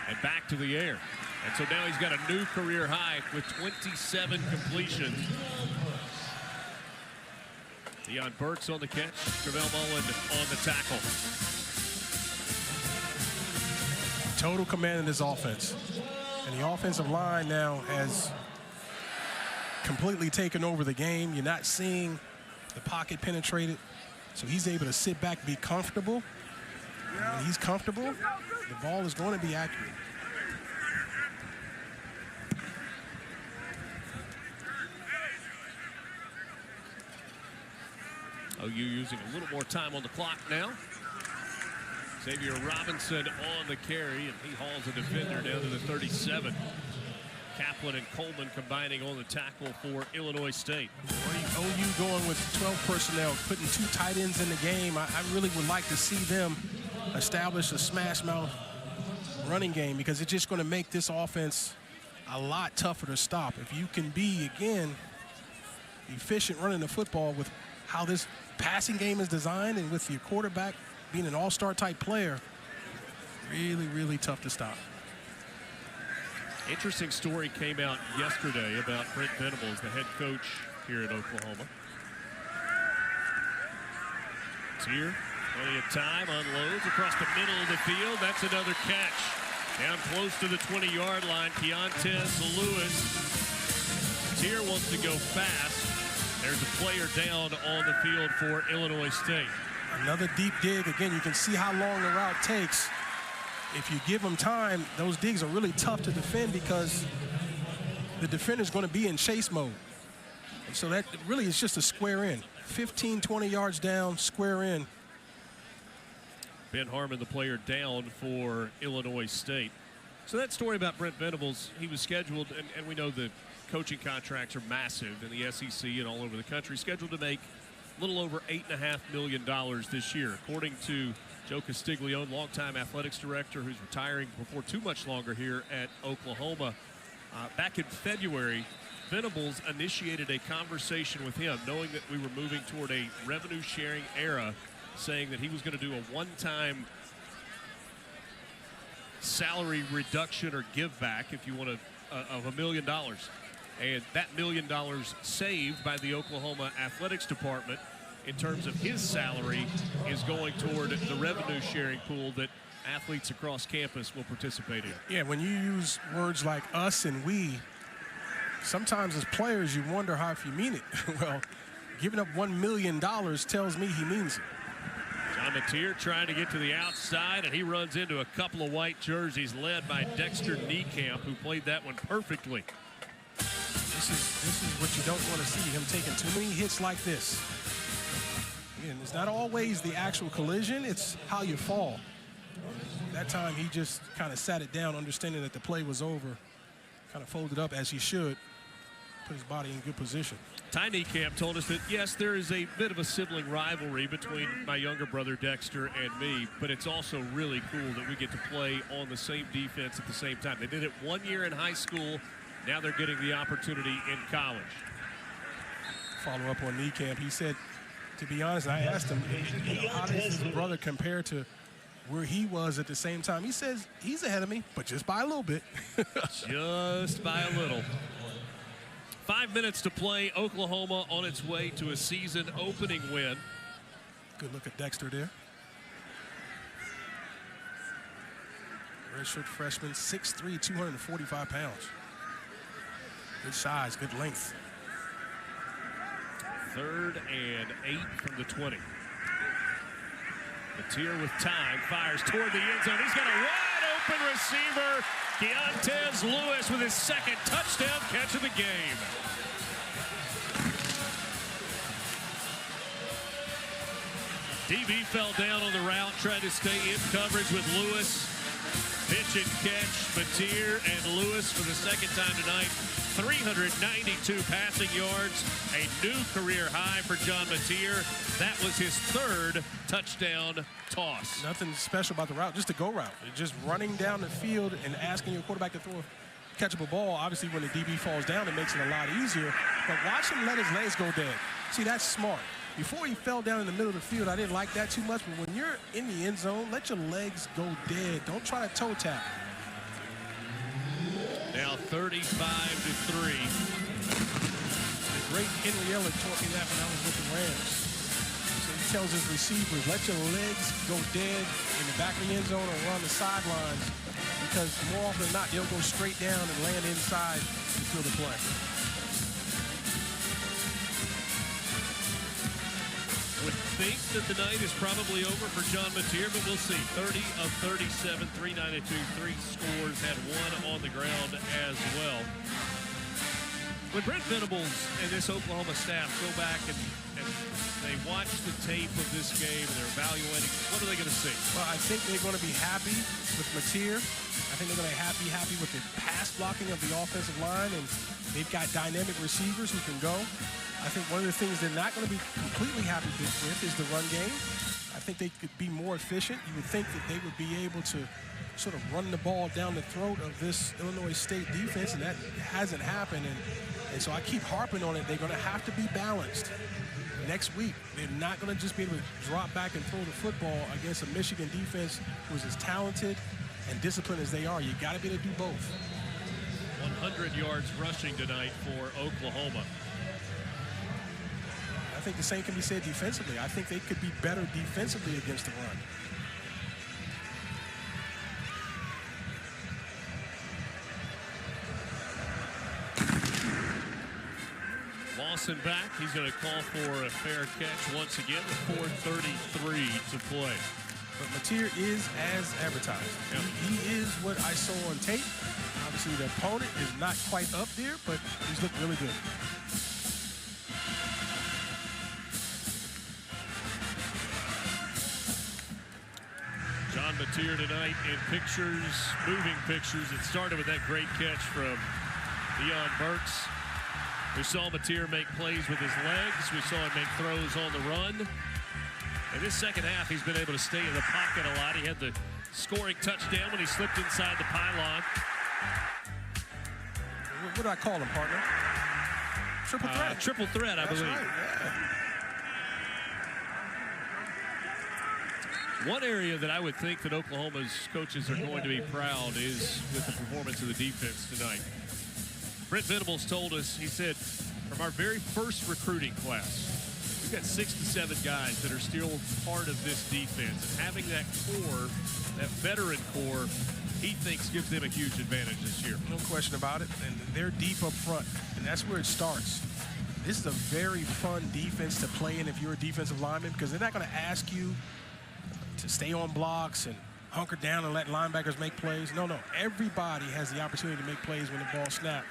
and back to the air. And so now he's got a new career high with 27 completions. Deion Burks on the catch, Travell Mullen on the tackle. Total command in this offense. And the offensive line now has completely taken over the game. You're not seeing the pocket penetrated. So he's able to sit back, be comfortable. When he's comfortable, the ball is going to be accurate. OU using a little more time on the clock now. Xavier Robinson on the carry, and he hauls a defender down to the 37. Kaplan and Coleman combining on the tackle for Illinois State. OU going with 12 personnel, putting 2 tight ends in the game. I really would like to see them establish a smash mouth running game, because it's just going to make this offense a lot tougher to stop. If you can be, again, efficient running the football with how this passing game is designed and with your quarterback being an all-star type player, really, really tough to stop. Interesting story came out yesterday about Brent Venables, the head coach here at Oklahoma. Here, plenty of time, unloads across the middle of the field. That's another catch. Down close to the 20-yard line, Keontez Lewis. Tier wants to go fast. There's a player down on the field for Illinois State. Another deep dig. Again, you can see how long the route takes. If you give them time, those digs are really tough to defend because the defender's going to be in chase mode. And so that really is just a square in. 15, 20 yards down, square in. Ben Harmon, the player down for Illinois State. So that story about Brent Venables, he was scheduled, and we know the coaching contracts are massive in the SEC and all over the country, scheduled to make a little over $8.5 million this year. According to Joe Castiglione, longtime athletics director who's retiring before too much longer here at Oklahoma, back in February, Venables initiated a conversation with him, knowing that we were moving toward a revenue-sharing era, saying that he was going to do a one-time salary reduction or give back, if you want to, of $1 million. And that $1 million saved by the Oklahoma Athletics Department in terms of his salary is going toward the revenue-sharing pool that athletes across campus will participate in. Yeah, when you use words like us and we, sometimes as players you wonder how if you mean it. Well, giving up $1 million tells me he means it. John Mateer trying to get to the outside, and he runs into a couple of white jerseys led by Dexter Niekamp, who played that one perfectly. This is what you don't want to see, him taking too many hits like this. Again, it's not always the actual collision, it's how you fall. That time he just kind of sat it down, understanding that the play was over, kind of folded up as he should, put his body in good position. Ty Niekamp told us that, yes, there is a bit of a sibling rivalry between my younger brother Dexter and me, but it's also really cool that we get to play on the same defense at the same time. They did it 1 year in high school. Now they're getting the opportunity in college. Follow up on Niekamp. He said, to be honest, I asked him, how does his brother compare to where he was at the same time? He says, he's ahead of me, but just by a little bit. Just by a little. 5 minutes to play. Oklahoma on its way to a season opening win. Good look at Dexter there. Redshirt freshman, 6'3", 245 pounds. Good size, good length. 3rd and 8 from the 20. Mateer with time, fires toward the end zone. He's got a wide open receiver. Keontez Lewis with his second touchdown catch of the game. DB fell down on the route, tried to stay in coverage with Lewis. Pitch and catch, Mateer and Lewis for the second time tonight. 392 passing yards, a new career high for John Mateer. That was his 3rd touchdown toss. Nothing special about the route, just a go route. Just running down the field and asking your quarterback to throw a catchable ball. Obviously, when the DB falls down, it makes it a lot easier. But watch him let his legs go dead. See, that's smart. Before he fell down in the middle of the field, I didn't like that too much. But when you're in the end zone, let your legs go dead. Don't try to toe tap. Now 35-3. The great Henry Elliott taught me that when I was with the Rams. So he tells his receivers, let your legs go dead in the back of the end zone or around the sidelines, because more often than not, they'll go straight down and land inside the field of play. Would think that the night is probably over for John Mateer, but we'll see. 30 of 37, 392, 3 scores, had 1 on the ground as well. When Brent Venables and this Oklahoma staff go back and they watch the tape of this game and they're evaluating, what are they going to see? Well, I think they're going to be happy with Mateer. I think they're going to be happy with the pass blocking of the offensive line, and they've got dynamic receivers who can go. I think one of the things they're not going to be completely happy with is the run game. I think they could be more efficient. You would think that they would be able to sort of run the ball down the throat of this Illinois State defense, and that hasn't happened. And so I keep harping on it. They're going to have to be balanced. next week. They're not going to just be able to drop back and throw the football against a Michigan defense who's as talented and disciplined as they are. You got to be able to do both. 100 yards rushing tonight for Oklahoma. I think the same can be said defensively. I think they could be better defensively against the run. Lawson back. He's going to call for a fair catch once again with 4:33 to play. But Mateer is as advertised. Yep. He is what I saw on tape. Obviously, the opponent is not quite up there, but he's looked really good. John Mateer tonight in pictures, moving pictures. It started with that great catch from Deion Burks. We saw Mateer make plays with his legs. We saw him make throws on the run. In this second half, he's been able to stay in the pocket a lot. He had the scoring touchdown when he slipped inside the pylon. What do I call him, partner? Triple threat. Triple threat, I believe. Right, yeah. One area that I would think that Oklahoma's coaches are going to be proud is with the performance of the defense tonight. Brent Venables told us, he said, from our very first recruiting class, we've got 6 to 7 guys that are still part of this defense. And having that core, that veteran core, he thinks gives them a huge advantage this year. No question about it. And they're deep up front, and that's where it starts. This is a very fun defense to play in if you're a defensive lineman, because they're not going to ask you to stay on blocks and hunker down and let linebackers make plays. No. Everybody has the opportunity to make plays when the ball snaps.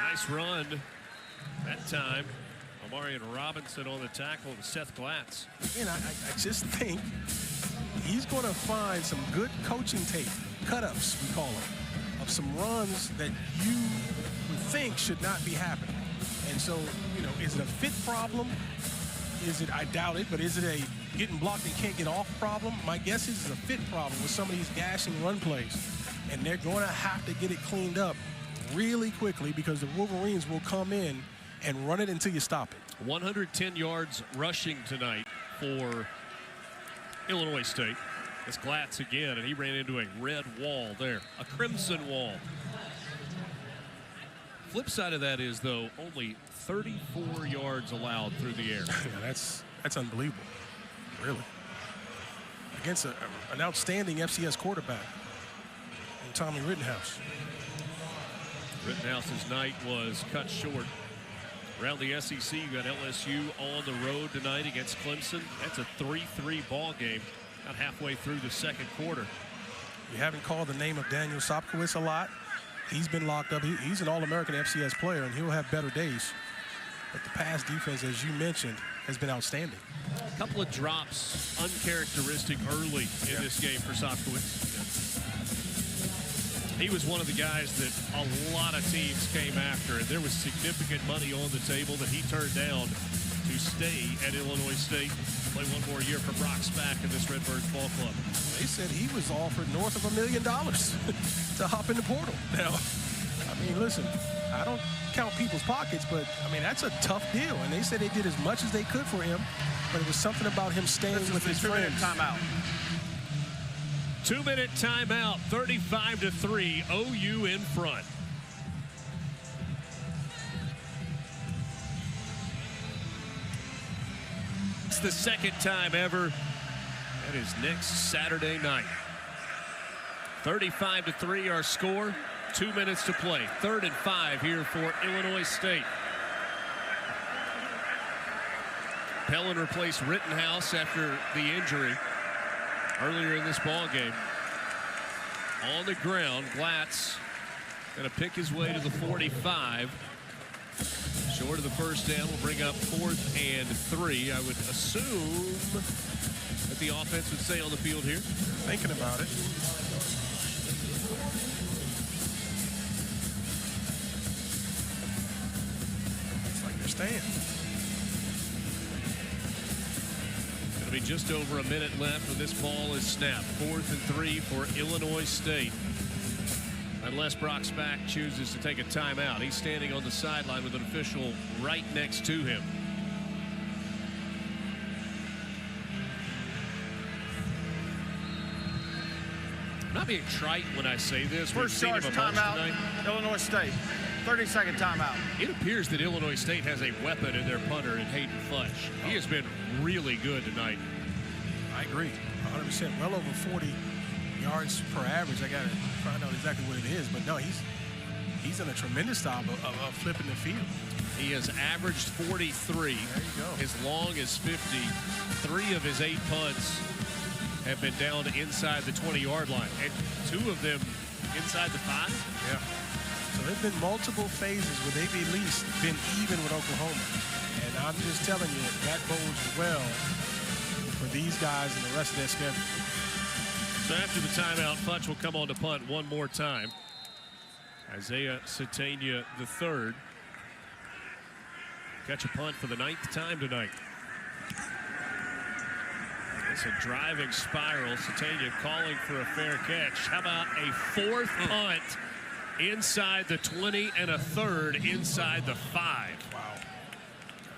Nice run that time. Omarion Robinson on the tackle to Seth Glatz. And I just think he's going to find some good coaching tape, cut-ups, we call them, of some runs that you would think should not be happening. And so, is it a fit problem? Is it, I doubt it, but is it a getting blocked and can't get off problem? My guess is it's a fit problem with some of these gashing run plays. And they're going to have to get it cleaned up really quickly, because the Wolverines will come in and run it until you stop it. 110 yards rushing tonight for Illinois State. It's Glatz again, and he ran into a red wall there, a crimson wall. Flip side of that is, though, only 34 yards allowed through the air. Yeah, that's unbelievable, really. Against an outstanding FCS quarterback, in Tommy Rittenhouse. Rittenhouse's night was cut short. Around the SEC, you got LSU on the road tonight against Clemson. That's a 3-3 ball game, about halfway through the second quarter. We haven't called the name of Daniel Sopkowitz a lot. He's been locked up. He's an All-American FCS player, and he'll have better days. But the pass defense, as you mentioned, has been outstanding. A couple of drops, uncharacteristic early in this game for Sopkowitz. He was one of the guys that a lot of teams came after, and there was significant money on the table that he turned down to stay at Illinois State, play one more year for Brock Spack in this Redbirds ball club. They said he was offered north of $1 million to hop in the portal. Now, I mean, listen, I don't count people's pockets, but, I mean, that's a tough deal. And they said they did as much as they could for him, but it was something about him staying with his friends. Timeout. 2-minute timeout, 35-3, OU in front. It's the second time ever. That is next Saturday night. 35-3 our score. 2 minutes to play. 3rd and 5 here for Illinois State. Pellin replaced Rittenhouse after the injury earlier in this ball game. On the ground, Glatz going to pick his way to the 45. Short of the first down will bring up 4th and 3. I would assume that the offense would stay on the field here. Thinking about it. Looks like they're staying. Be just over a minute left when this ball is snapped. 4th and 3 for Illinois State. I unless Brock Spack chooses to take a timeout. He's standing on the sideline with an official right next to him. I'm not being trite when I say this. First charge timeout, Illinois State. 30-second timeout. It appears that Illinois State has a weapon in their punter in Hayden Futch. He has been really good tonight. I agree, 100%. Well over 40 yards per average. I got to find out exactly what it is, but no, he's done a tremendous job of flipping the field. He has averaged 43. There you go. As long as 50. 3 of his 8 punts have been down inside the 20-yard line, and 2 of them inside the 5. Yeah. So there've been multiple phases where they've at least been even with Oklahoma, and I'm just telling you that bodes well for these guys and the rest of their schedule. So after the timeout, Futch will come on to punt one more time. Isaiah Satania III. Catch a punt for the 9th time tonight. It's a driving spiral. Satania calling for a fair catch. How about a 4th punt inside the 20 and a 3rd inside the 5? Wow.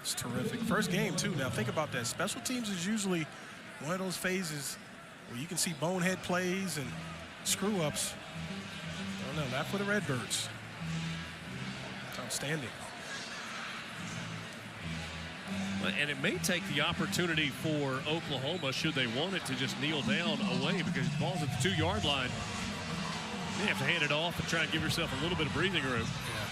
It's terrific. First game, too. Now, think about that. Special teams is usually one of those phases where you can see bonehead plays and screw-ups. I don't know, not for the Redbirds. It's outstanding. And it may take the opportunity for Oklahoma, should they want it, to just kneel down away, because the ball's at the 2-yard line. You have to hand it off and try and give yourself a little bit of breathing room. Yeah.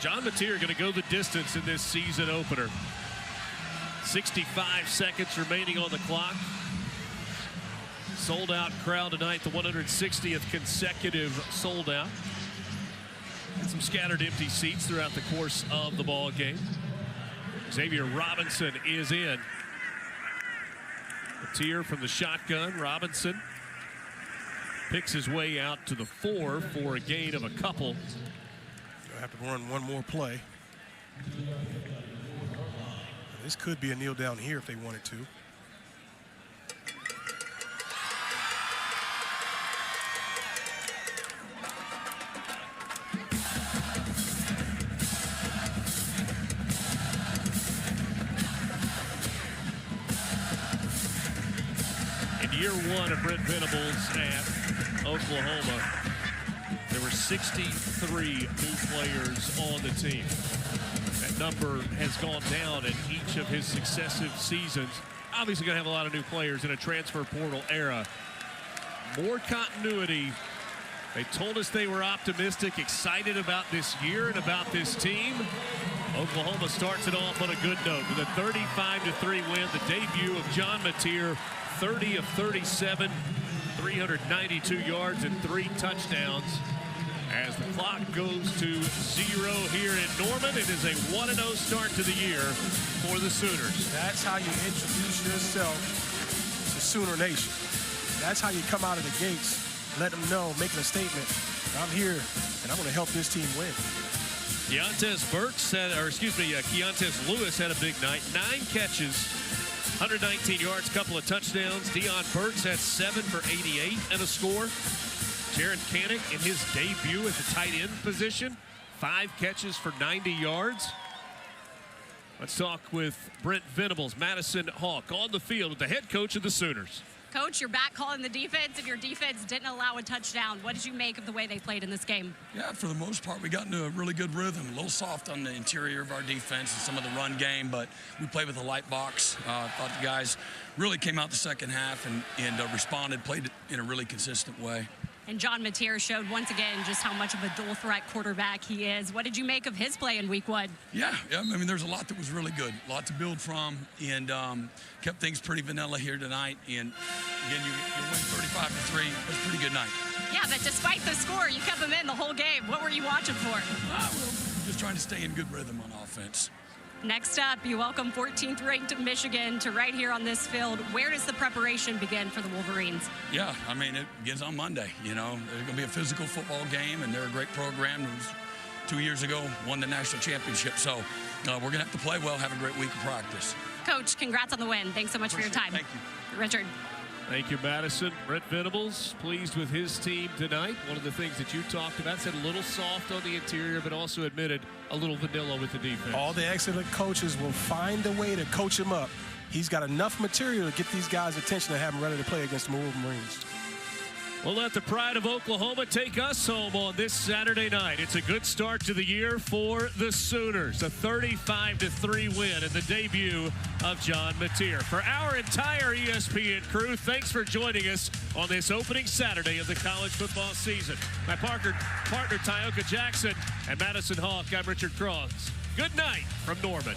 John Mateer going to go the distance in this season opener. 65 seconds remaining on the clock. Sold out crowd tonight, the 160th consecutive sold out. And some scattered empty seats throughout the course of the ball game. Xavier Robinson is in. Mateer from the shotgun. Robinson picks his way out to the 4 for a gain of a couple. You'll have to run one more play. This could be a kneel down here if they wanted to. Year 1 of Brent Venables at Oklahoma, there were 63 new players on the team. That number has gone down in each of his successive seasons. Obviously going to have a lot of new players in a transfer portal era. More continuity. They told us they were optimistic, excited about this year and about this team. Oklahoma starts it off on a good note with a 35-3 win, the debut of John Mateer. 30 of 37, 392 yards and 3 touchdowns. As the clock goes to 0 here in Norman, it is a 1-0 start to the year for the Sooners. That's how you introduce yourself to Sooner Nation. That's how you come out of the gates, let them know, making a statement. I'm here, and I'm going to help this team win. Keontae Lewis had a big night. 9 catches, 119 yards, couple of touchdowns. Deion Burks had 7 for 88 and a score. Jaron Canick in his debut at the tight end position, 5 catches for 90 yards. Let's talk with Brent Venables, Madison Hawk, on the field with the head coach of the Sooners. Coach, you're back calling the defense, and your defense didn't allow a touchdown. What did you make of the way they played in this game? Yeah, for the most part, we got into a really good rhythm. A little soft on the interior of our defense and some of the run game, but we played with a light box. I thought the guys really came out the second half and responded, played in a really consistent way. And John Mateer showed once again just how much of a dual-threat quarterback he is. What did you make of his play in week 1? Yeah, I mean, there's a lot that was really good, a lot to build from, and kept things pretty vanilla here tonight. And again, you win 35-3. That's a pretty good night. Yeah, but despite the score, you kept him in the whole game. What were you watching for? Well, just trying to stay in good rhythm on offense. Next up, you welcome 14th ranked Michigan to right here on this field. Where does the preparation begin for the Wolverines? Yeah, I mean, it begins on Monday. You know, there's going to be a physical football game, and they're a great program. It was 2 years ago, won the national championship. So we're going to have to play well, have a great week of practice. Coach, congrats on the win. Thanks so much for your time. Thank you. Richard. Thank you, Madison. Brent Venables, pleased with his team tonight. One of the things that you talked about, said a little soft on the interior, but also admitted a little vanilla with the defense. All the excellent coaches will find a way to coach him up. He's got enough material to get these guys' attention and have them ready to play against the Wolverine Marines. We'll let the pride of Oklahoma take us home on this Saturday night. It's a good start to the year for the Sooners. A 35-3 win in the debut of John Mateer. For our entire ESPN crew, thanks for joining us on this opening Saturday of the college football season. My partner Tyoka Jackson and Madison Hawk, I'm Richard Cross. Good night from Norman.